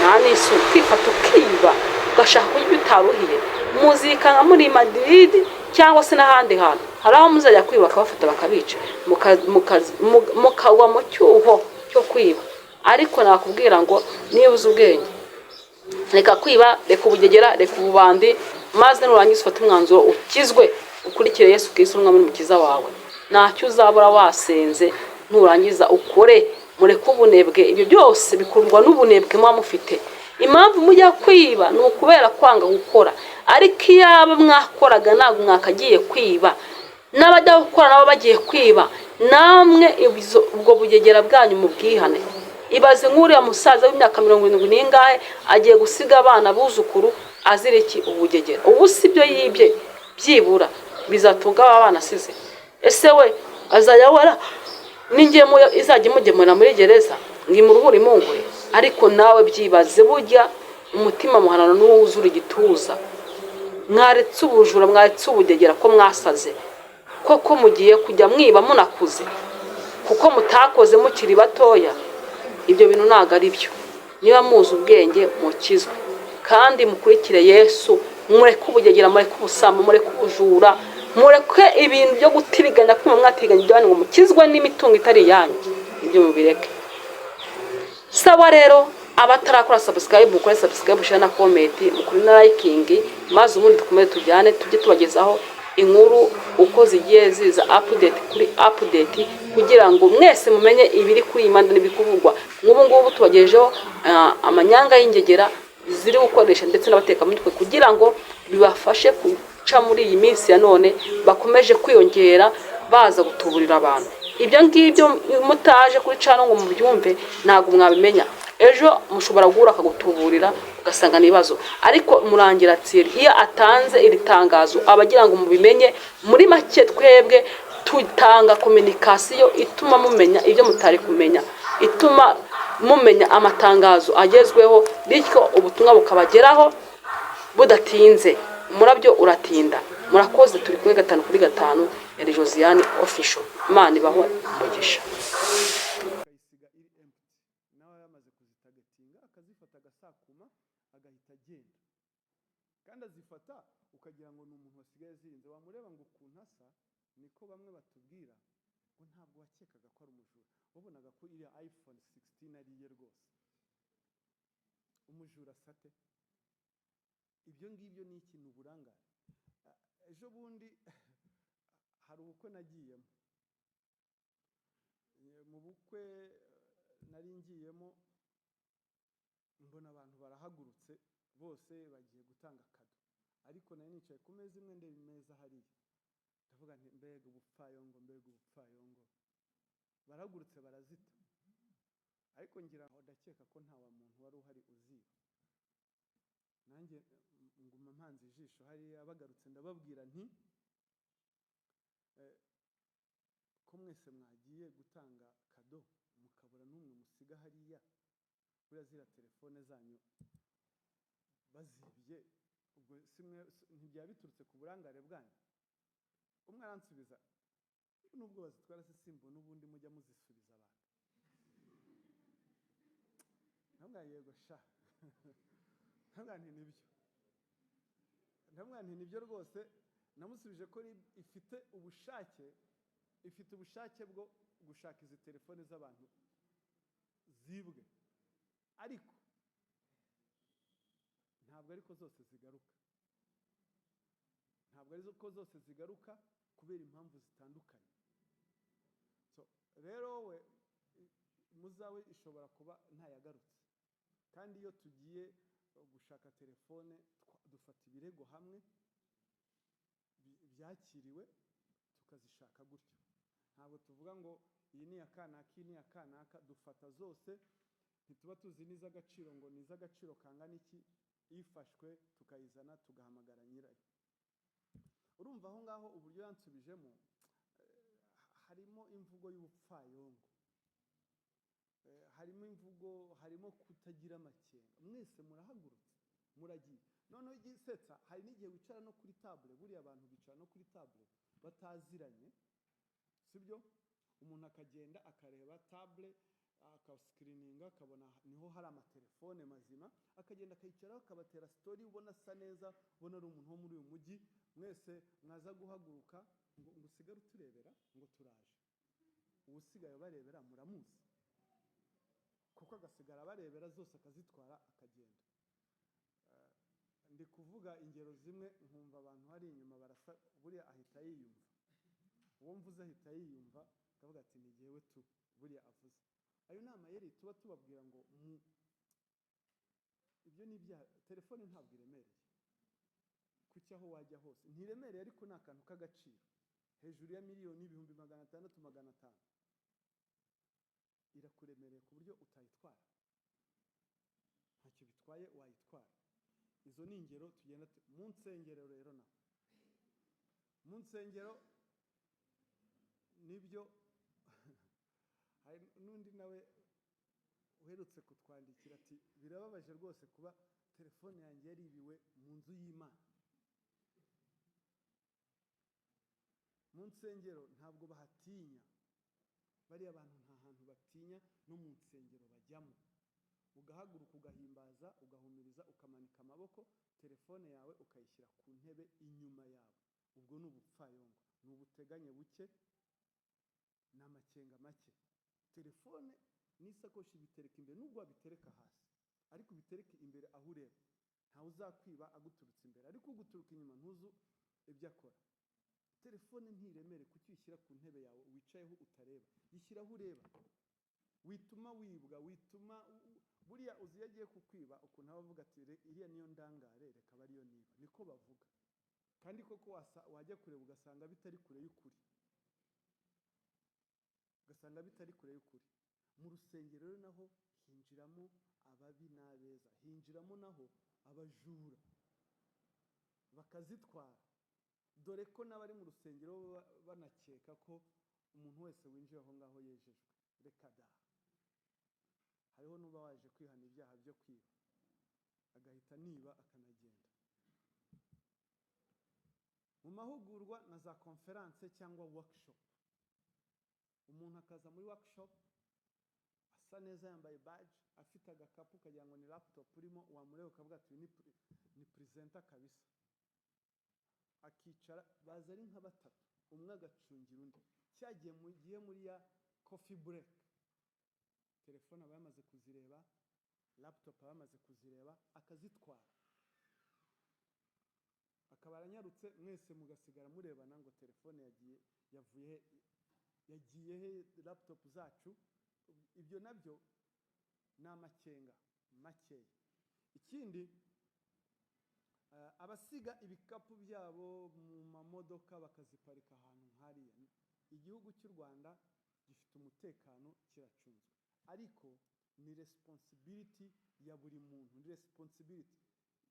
Nta nisu kwifata ukiba ugashaka kurya utaruhiye, muzikanga muri Madrid cyangwa se n'ahandi hantu. Hari aho muzajya kwiba bakabafata bakabica, mukagwa mu cyuho cyo kwiba. Ariko nakubwira ngo niba uzi ubwenge, reka kwiba, reka ubugegera, reka ububandi, maze nurangiza ufate umwanzuro ukizwe, ukurikire Yesu Kristo umwami n'umukiza wawe. Ntacyo uzabura wasenze, nurangiza ukore, mureke ubunebwe. Ibyo byose bikurwa n'ubunebwe muba mufite. Impamvu mujya kwiba ni ukubera kwanga gukora. Ariko iyaba mwakoraga ntabwo mwakagiye kwiba, n'abajya gukora nabo bagiye kwiba, namwe ubwo bugegera bwanyu mu bwihane. Ibaze nk'uriya musaza w'imyaka 70 n'ingahe agiye gusiga abana buzukuru azira iki? Ubugegera. Ubu sibyo yibye byibura bizatunga abana asize. Ese we azajya wara ningiye izajya imugemura muri gereza ngimuruhura impungure? Ariko nawe byibaze, burya umutima muhanana n'uwo wuzura igituza. Mwaretse ubujura, mwaretse ubugegera ko mwasaze, koko mugiye kujya mwiba munakuze, kuko mutakoze mukiri batoya. Ibyo bintu ntago ari byo. Niba muzi ubwenge mukizwe kandi mukurikire Yesu, mureke ubugegera, mureke ubusamba, mureke ubujura, mureke ibintu byo gutiriganya kuma mwatiganya ibyo ngo mukizwe n'imitungo itari yanyu. Ibyo mubireke. Sawa rero, abatarakora subscribe mukore subscribe, share na comment, mukuri na liking, maze ubundi dukomeze tujyane tujye tubagezaho inkuru uko zigiye ziza update kuri update, kugira ngo mwese mumenye ibiri kuri imanda n'ibikuvugwa. Nk'ubu ngubu tubagejeho amanyanga y'ingegera ziri gukoresha ndetse n'abateka mutwe, kugira ngo bibafashe guca muri iyi minsi ya none bakomeje kwiyongera baza gutuburira abantu. Ibyo ngibyo mutaje kuri cano ngo mubyumve ntabwo mwabimenya. Ejo mushobora guhura akagutuburira ugasanga n'ibibazo, ariko murangira Thierry iyo atanze iri tangazo abagira ngo mubimenye. Muri make twebwe tutanga kominikasiyo ituma mumenya ibyo mutari kumenya, ituma mumenya amatangazo agezweho, bityo ubutumwa bukabageraho budatinze. Murabyo uratinda. Murakoze, turi kuri 5/5 ya Josiane Official. Imana ibaho umugisha. akayisiga iri empty, nawe yamaze kuzitagatinga akazifata agasakuma agahita agenda, kandi azifata ukagira ngo ni umuntu wasigaye zirinze. Wamureba ngo ukuntu asa, niko bamwe batubwira ngo ntabwo wakekaga ko ari umujura, wabonaga ko iriya iPhone 16 ari iye rwose. Umujura sate ibyo ngibyo ni ikintu uburangare. Ejo bundi hari ubukwe nagiyemo, mu bukwe nari ngiyemo mbona abantu barahagurutse bose bagiye gutanga kado, ariko nari nicaye ku meza imwe ndeba imeza hariya, ndavuga nti mbega ubupfayongo, mbega ubupfayongo. Barahagurutse barazita, ariko ngira ngo ndakeka ko nta wa muntu wari uhari uziba. Nanjye nguma mpanze ijisho hariya, bagarutse ndababwira nti ko mwese mwagiye gutanga kado mukabura n'umwe musiga hariya, buriya ziriya telefone zanyu bazibye, ubwo ntibyaba biturutse ku burangare bwanyu? Umwe aransubiza, nubwo bazitwara se simbo n'ubundi mujya muzisubiza abantu. Ntabwo yego sha ntabwo nibyo, ntabwo nibyo rwose. Namusubije ko ifite ubushake bwo gushaka izi telefone z'abantu zibwe, ariko ntabwo ariko zose zigaruka, ntabwo ariko zose zigaruka kubera impamvu zitandukanye. So rero we muzawe ishobora kuba ntayagarutse, kandi iyo tugiye gushaka telefone dufata ibirego hamwe byakiriwe tukazishaka gutyo. Ntabwo tuvuga ngo iyi ni akanaka, iyi ni akanaka, dufata zose. Ntituba tuzi n'iz'agaciro ngo ni iz'agaciro kangana iki, ifashwe tukayizana tugahamagara nyirayo. Urumva aho ngaho uburyo yansubijemo harimo imvugo y'ubupfayongo, harimo imvugo, harimo kutagira amakenga. Mwese murahagurutse muragiye, noneho igisetsa hari n'igihe wicara no kuri table. Buriya abantu bicara no kuri table bataziranye, sibyo? Umuntu akagenda akareba table akascreeninga akabona niho hari amatelefone mazima, akagenda akayicaraho akabatera story, ubona asa neza, ubona ari umuntu wo muri uyu mujyi. Mwese mwaza guhaguruka ngo usigare uturebera ngo turaje, ubusigaye barebera muramuzi, kuko agasigara barebera zose akazitwara akagenda. Ndi kuvuga ingero zimwe nkumva abantu hari inyuma barasa, buriya ahita yiyumva, uwo mvuze ahita yiyumva, akavuga ati ni jyewe tu, buriya avuze. Ayo nama yeri tuba tubabwira ngo ibyo ni ibya telefone, ntabwo iremereye kuki aho wajya hose ntiremereye, ariko ni akantu k'agaciro hejuru ya miliyoni, ibihumbi 600, 500 irakuremereye ku buryo utayitwara. Ntacyo bitwaye wayitwara. Izo ni ingero tugenda mu nsengero. Rero na mu nsengero nibyo hari n'undi nawe uherutse kutwandikira ati birababaje rwose kuba telefone yanjye yaribiwe mu nzu y'Imana. Mu nsengero ntabwo bahatinya, bari abantu nta hantu batinya, no mu nsengero bajyamo ugahaguruka ugahimbaza, ugahumiriza, ukamanika amaboko, telefone yawe ukayishyira ku ntebe inyuma yawe. Ubwo ni ubupfayongo, ni ubuteganye buke, ni amakenga make. Telefone n'isakoshi bitereka imbere, nubwo wabitereka hasi, ariko bitereke imbere aho ureba. Ntawe uzakwiba aguturutse imbere, ariko uguturuka inyuma ntuzu ibyo akora. Telefone ntiremere kuki uyishyira ku ntebe yawe wicayeho utareba, yishyiraho ureba. Wituma wibwa, wituma buriya uzi yagiye kukwiba ukuntu abavuga ati iriya niyo ndangare, reka bariyo niba, niko bavuga. kandi koko wajya kureba ugasanga bitari kure y'ukuri, mu rusengero rero naho hinjiramo ababi n'abeza, hinjiramo naho abajura bakazitwara, dore ko n'abari mu rusengero banakeka ko umuntu wese winjiye aho ngaho yejejwe. Reka da, hariho n'uba waje kwihana ibyaha byo kwiba agahita niba akanagenda. Mu mahugurwa na za conference cyangwa workshop, umuntu akaza muri workshop asa neza yambaye badge, afite agakapu kagira ngo ni laptop urimo, wamureba ukavuga ati ni presenter kabisa, akicara, baza ari nka batatu, umwe agacungira undi, cyagiye mu gihe muri ya coffee break, telefone aba yamaze kuzireba, laptop aba yamaze kuzireba, akazitwara, akaba aranyarutse, mwese mugasigara murebana ngo telefone yagiye he laptop zacu. Ibyo nabyo ni amakenga makeya. Ikindi, abasiga ibikapu byabo mu mamodoka bakaziparika ahantu nk'hariya. Igihugu cy'u Rwanda gifite umutekano, kiracunzwe, ariko ni responsibility ya buri muntu, ni responsibility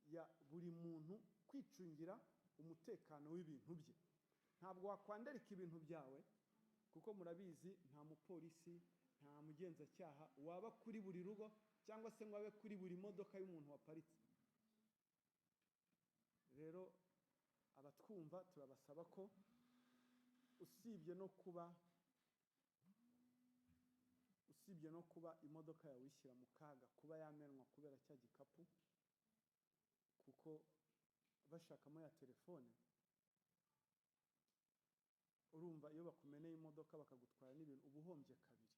ya buri muntu kwicungira umutekano w'ibintu bye. Ntabwo wakwandarika ibintu byawe, kuko murabizi nta mupolisi, nta mugenzacyaha waba kuri buri rugo cyangwa se ngo abe kuri buri modoka y'umuntu waparitse. Rero abatwumva turabasaba ko usibye no kuba imodoka yawe ishyira mu kaga kuba yamenwa kubera cya gikapu, kuko bashakamo ya telefone, urumva iyo bakumeneye imodoka bakagutwara n'ibintu uba uhombye kabiri.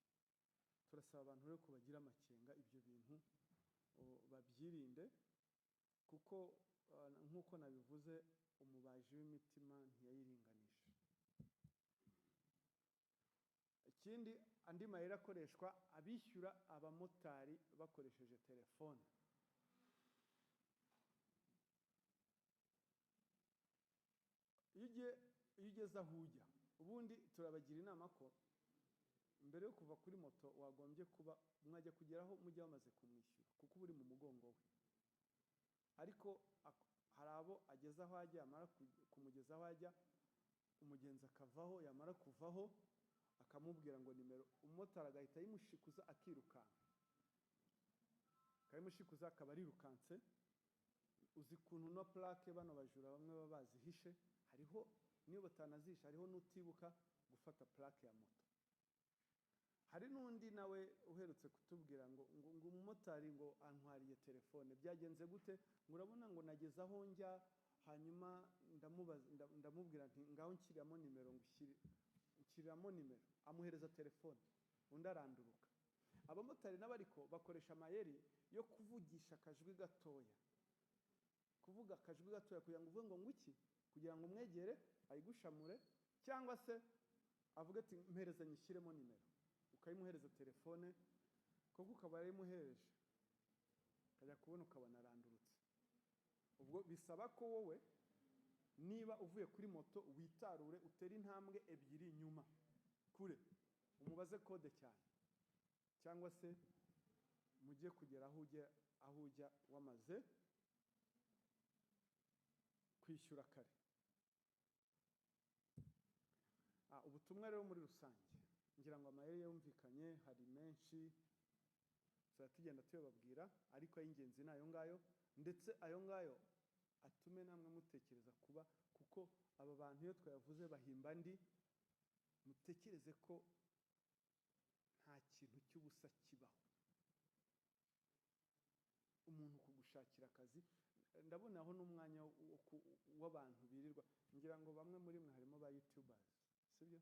Turasaba abantu rero ko bagira amakenga, ibyo bintu babyirinde, kuko nk'uko nabivuze, umubaji w'imitima ntiyayiringanisha. Ikindi, andi mayeri akoreshwa, abishyura abamotari bakoresheje telefone. Iyo ugeze aho ujya, ubundi turabagira inama ko mbere yo kuva kuri moto wagombye kuba mwajya kugeraho mujya bamaze kumwishyura, kuko uri mu mugongo we. Ariko hari abo ageze aho ajya, yamara kumugeza aho ajya, umugenzi akavaho, yamara kuvaho akamubwira ngo nimero, umumotari agahita yimushikuza akirukanka, akayimushikuza akaba arirukanse. Uzi kuntu no plaque bano bajura bamwe baba bazihishe, hariho niyo batanazisha, hariho n'utibuka gufata plaque ya moto. Hari n'undi nawe uherutse kutubwira ngo umumotari ngo antwariye telefone, byagenze gute? Murabona ngo nageze aho njya, hanyuma ndamubwira nti ngaho nshyiramo nimero, nshyiramo nimero, amuhereza telefone, undi aranduruka. Abamotari n'abariko bakoresha amayeri yo kuvugisha akajwi gatoya, kuvuga akajwi gatoya kugira ngo uvuge ngo ngwiki, kugira ngo umwegere ayigushamure, cyangwa se avuga ati mpereza nyishyiremo nimero, ukayimuhereza telefone, kuko ukaba yarayimuhereje, ukajya kubona ukabona arandurutse. Ubwo bisaba ko wowe niba uvuye kuri moto witarure, utere intambwe ebyiri inyuma kure, umubaze kode cyane, cyangwa se mujye kugera aho ujya wamaze kwishyura kare. Ubutumwa rero muri rusange, ngira ngo amayeri yumvikanye, hari menshi tugenda tuyababwira, ariko ay'ingenzi ni ayo ngayo, ndetse ayo ngayo atume namwe mutekereza kuba, kuko aba bantu iyo twayavuze bahimba andi, mutekereze ko nta kintu cy'ubusa kibaho. Umuntu kugushakira akazi, ndabonaho n'umwanya w'abantu birirwa, ngira ngo bamwe muri mwe harimo ba YouTubers, sibyo?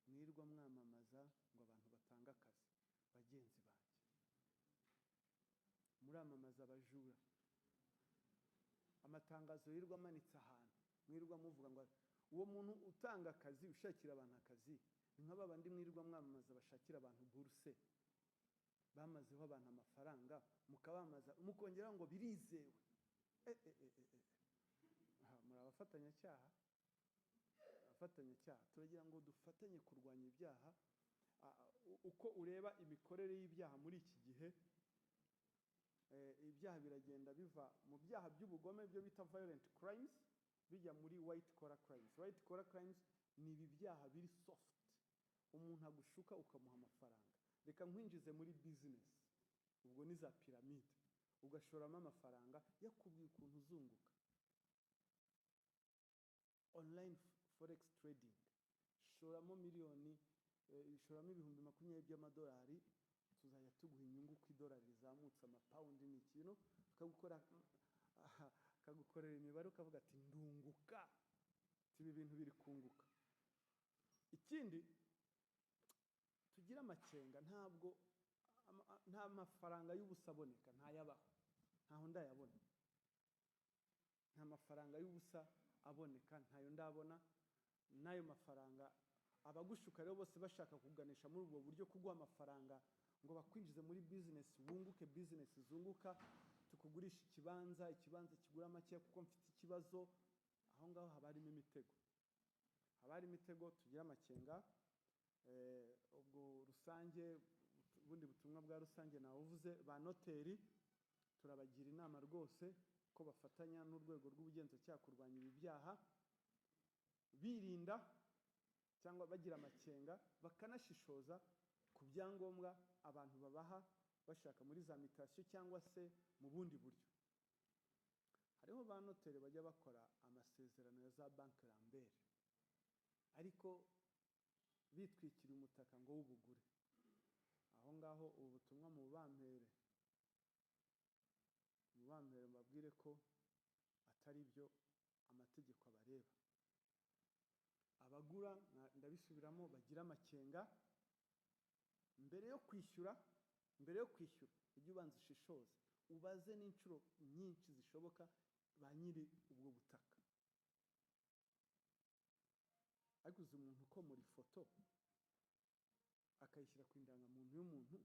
Mwirwa mwamamaza ngo abantu batanga akazi. Bagenzi banjye, muramamaza abajura, amatangazo yirirwa amanitse ahantu, mwirwa muvuga ngo uwo muntu utanga akazi, ushakira abantu akazi, ni nk'aba bandi mwirwa mwamamaza bashakira abantu buruse, bamazeho abantu amafaranga, mukabamaza mukongera ngo birizewe. Murabafite abafatanyacyaha turagira ngo dufatanye kurwanya ibyaha. Uko ureba imikorere y'ibyaha muri iki gihe, ibyaha biragenda biva mu byaha by'ubugome byo bita violent crimes bijya muri white collar crimes. White collar crimes ni ibi byaha biri soft, umuntu agushuka ukamuha amafaranga, reka nkwinjize muri business, ubwo ni za piramide, ugashoramo amafaranga yakubwiye ukuntu uzunguka. Online forex trading, shoramo miliyoni, shoramo ibihumbi 20 by'amadolari, tuzajya tuguha inyungu ku idolari rizamutse, amapawundi ni ikintu, akagukorera imibare ukavuga ati ndunguka, ibi bintu biri kunguka. Ikindi tugira amakenga, nta mafaranga y'ubusa aboneka, ntayabaho, ntaho ndayabona. Nta mafaranga y'ubusa aboneka, ntayo ndabona. N'ayo mafaranga abagushuka rero bose bashaka kuganisha muri ubwo buryo, kuguha amafaranga ngo bakwinjize muri business, wunguke, business zunguka, tukugurisha ikibanza kigura make kuko mfite ikibazo. Aho ngaho haba harimo imitego, tugira amakenga. Ubwo rusange, ubundi butumwa bwa rusange nawuvuze, ba noteri turabagira inama rwose ko bafatanya n'urwego rw'ubugenzacyaha kurwanya ibi byaha, birinda cyangwa bagira amakenga, bakanashishoza ku byangombwa abantu babaha bashaka muri za mutation cyangwa se mu bundi buryo. Hariho ba noteri bajya bakora amasezerano ya za banki Lambert, ariko bitwikira umutaka ngo w'ubugure. Aho ngaho ubu butumwa mu bampere mbabwire ko atari byo amategeko abareba. Abagura, ndabisubiramo, bagira amakenga mbere yo kwishyura, ujye ubanza ushishoze, ubaze n'inshuro nyinshi zishoboka ba nyiri ubwo butaka. Ariko uzi umuntu ukomora ifoto akayishyira ku indangamuntu y'umuntu,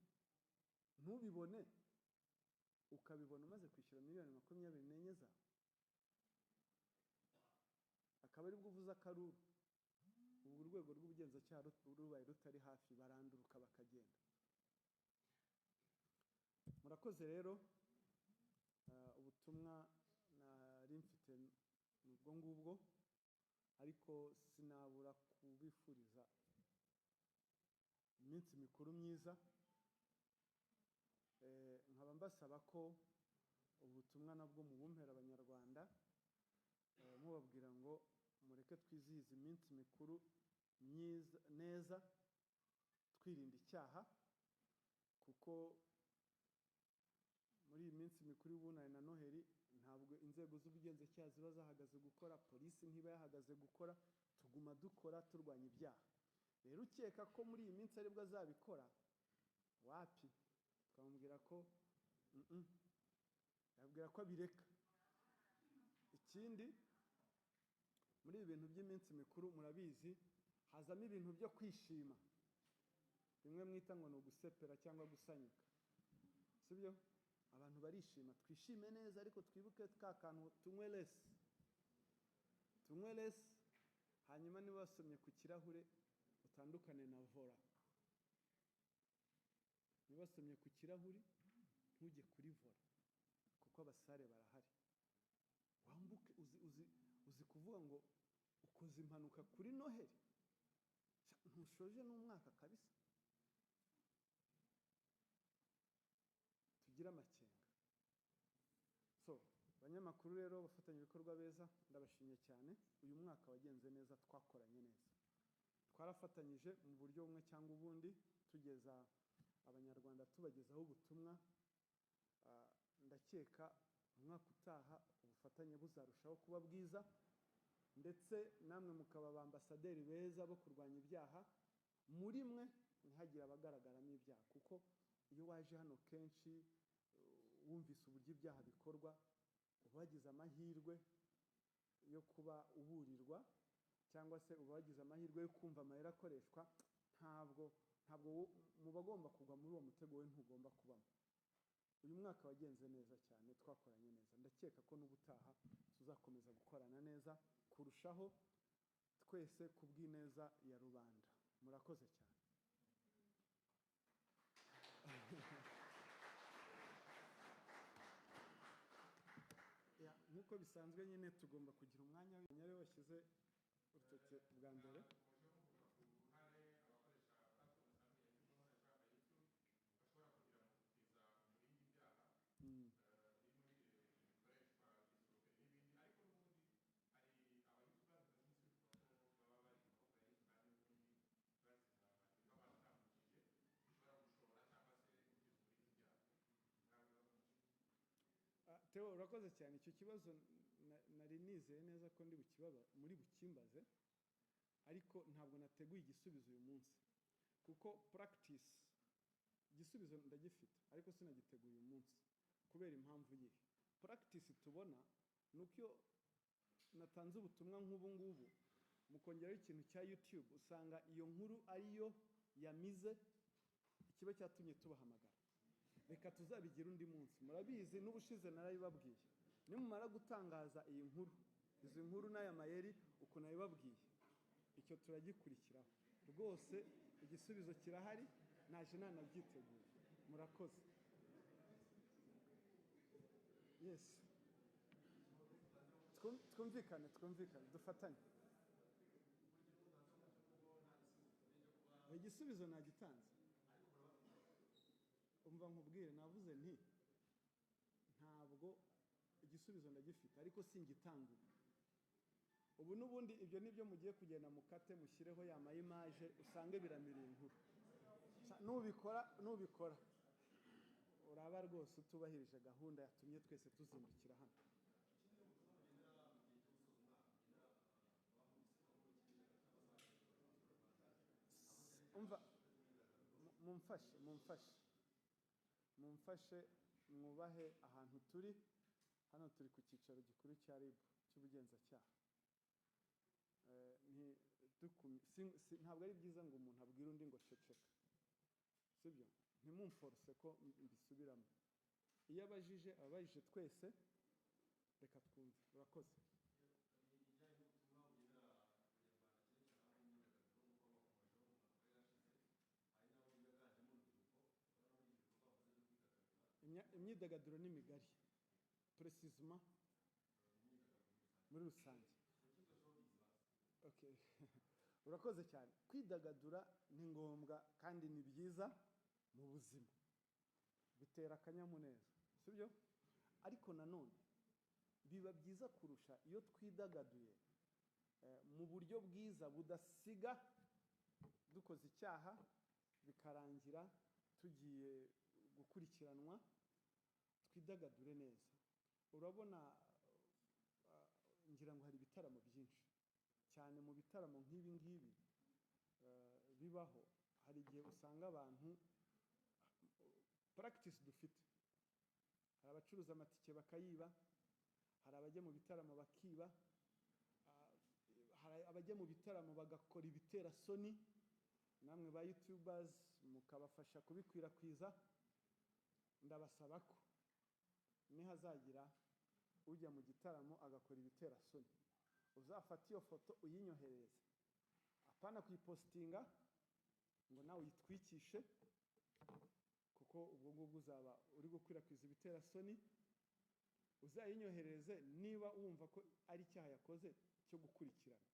ntubibone, ukabibona umaze kwishyura miliyoni 24 zawe, akaba ari bwo uvuze akaruru. Ubu urwego rw'ubugenzacyaha rubaye rutari hafi, baranduruka bakagenda. Murakoze rero, ubutumwa nari mfite ubwo ngubwo, ariko sinabura kubifuriza iminsi mikuru myiza. Nkaba mbasaba ko ubutumwa nabwo mubumpera abanyarwanda, mubabwira ngo mureke twizihize iminsi mikuru myiza neza, twirinda icyaha, kuko muri iyi minsi mikuru y'ubunani na Noheli ntabwo inzego z'ubugenzacyaha ziba zahagaze gukora, polisi ntiba yahagaze gukora, tuguma dukora turwanya ibyaha. Rero ukeka ko muri iyi minsi aribwo azabikora, wapi, twamubwira ko yabwira ko abireka. Ikindi, muri ibi bintu by'iminsi mikuru murabizi hazamo ibintu byo kwishima, bimwe mwita ngo ni ugusepera cyangwa gusanyuka, sibyo? Abantu barishima, twishime neza, ariko twibuke kantu tunywe less, hanyuma niba wasomye ku kirahure utandukane na vola. Niba wasomye ku kirahuri ntujye kuri vola, kuko abasare barahari. Wambuke, uzi kuvuga ngo ukoze impanuka kuri Noheli, ntushoje n'umwaka kabisa. Tugira amakenga. Abanyamakuru rero, bafatanya ibikorwa beza, ndabashimye cyane. Uyu mwaka wagenze neza, twakoranye neza, twarafatanyije mu buryo bumwe cyangwa ubundi, tugeza abanyarwanda tubagezaho ubutumwa. Ndakeka umwaka utaha ubufatanye buzarushaho kuba bwiza, ndetse namwe mukaba abambasaderi beza bo kurwanya ibyaha. Muri mwe ntihagire abagaragaramo ibyaha, kuko iyo waje hano kenshi wumvise uburyo ibyaha bikorwa, uba wagize amahirwe yo kuba uburirwa, cyangwa se uba wagize amahirwe yo kumva amayeri akoreshwa. Ntabwo muba agomba kugwa muri uwo mutego, we ntugomba kubamo. Uyu mwaka wagenze neza cyane, twakoranye neza. Ndakeka ko n'ubutaha tuzakomeza gukorana neza, kurushaho twese ku bw'ineza ya rubanda. Murakoze cyane. Nk'uko bisanzwe nyine tugomba kugira umwanya w'inyawe washyize urutoki bwa mbere. Theo, urakoze cyane. Icyo kibazo nari nizeye neza ko muri bukimbaze, ariko ntabwo nateguye igisubizo uyu munsi kuko practice igisubizo ndagifite ariko sinagiteguye uyu munsi kubera impamvu yihe. Practice tubona nuko iyo natanze ubutumwa nk'ubu ngubu mukongeraho ikintu cya YouTube usanga iyo nkuru ariyo yamize ikiba cyatumye tubahamagara. Reka tuzabigira undi munsi. Murabizi n'ubushize narabibabwiye, nimumara gutangaza iyi nkuru, izi nkuru n'aya mayeri uko nabibabwiye, icyo turagikurikiraho rwose. Igisubizo kirahari, naje nanabyiteguye. Murakoze. Yes, twumvikane dufatanye. Igisubizo nagitanze. Umva nkubwire, navuze nti ntabwo igisubizo ndagifite ariko singitanga ubu n'ubundi. Ibyo nibyo mugiye kugenda mukate mushyireho ya mayimaje usange biramiriye inkuru. Nubikora uraba rwose utubahirije gahunda yatumye twese tuzindukira hano. Umva, mumfashe mwubahe ahantu turi hano. Turi ku cyicaro gikuru cya RIB cy'ubugenzacyaha. Ntabwo ari byiza ngo umuntu abwire undi ngo ceceka, sibyo? Ntimumforce ko mbisubiramo. Iyo abajije twese, reka twumve. Urakoze. Imyidagaduro ni migari, precisement muri rusange. Okay. Urakoze cyane. Kwidagadura ni ngombwa kandi ni byiza mu buzima, bitera akanyamuneza, sibyo? Ariko nanone biba byiza kurusha iyo twidagaduye mu buryo bwiza budasiga dukoze icyaha bikarangira tugiye gukurikiranwa. Twidagadure neza. Urabona, ngira ngo hari ibitaramo byinshi cyane. Mu bitaramo nk'ibi ngibi bibaho, hari igihe usanga abantu practice dufite. Hari abacuruza amatike bakayiba, hari abajya mu bitaramo bakiba, hari abajya mu bitaramo bagakora ibiterasoni. Namwe ba YouTubers mukabafasha kubikwirakwiza. Ndabasaba ko nihazagira ujya mu gitaramo agakora ibiterasoni, uzafata iyo foto uyinyohereze, apana kuyipostinga ngo nawe uyitwikishe, kuko ubwo ngubwo uzaba uri gukwirakwiza ibiterasoni. Uzayinyohereze niba wumva ko ari icyaha yakoze cyo gukurikirana.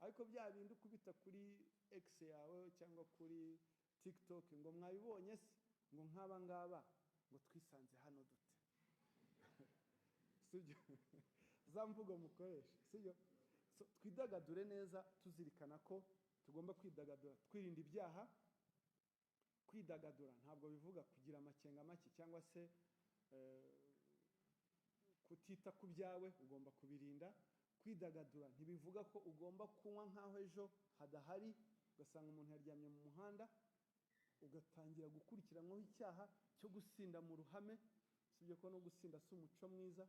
Ariko bya bindi ukubita kuri X yawe cyangwa kuri TikTok ngo mwabibonye se, ngo nk'aba ngaba ngo twisanze hano dute, sibyo? Za mvugo mukoresha, sibyo? Twidagadure neza tuzirikana ko tugomba kwidagadura twirinda ibyaha. Kwidagadura ntabwo bivuga kugira amakenga make cyangwa se kutita ku byawe, ugomba kubirinda. Kwidagadura ntibivuga ko ugomba kunywa nk'aho ejo hadahari, ugasanga umuntu yaryamye mu muhanda ugatangira gukurikiranwaho icyaha cyo gusinda mu ruhame, sibyo? Ko no gusinda si umuco mwiza.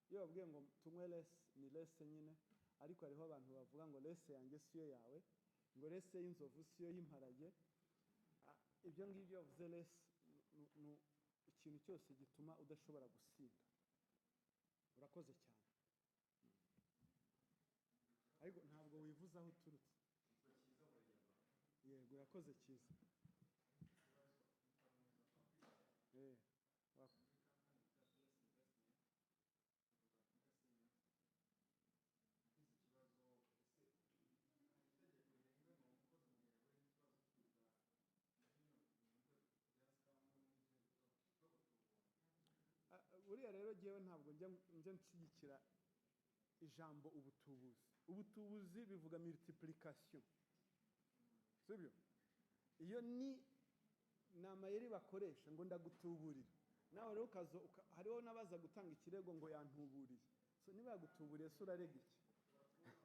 Iyo babwiye ngo tunywe lese, ni lese nyine, ariko hariho abantu bavuga ngo lese yanjye siyo yawe, ngo lese y'inzovu siyo y'imparage. Ibyo ngibyo bavuze lese ni ikintu cyose gituma udashobora gusinda. Urakoze cyane. wivuze aho uturutse. Yego yakoze cyiza. Buriya rero jyewe ntabwo njya nshyigikira ijambo ubutubuzi. Ubutubuzi bivuga multiplication, sibyo? Iyo ni amayeri bakoresha ngo ndagutuburira, nawe rero hariho n'abaza gutanga ikirego ngo yantuburiye. So niba yagutuburiye se urarega iki?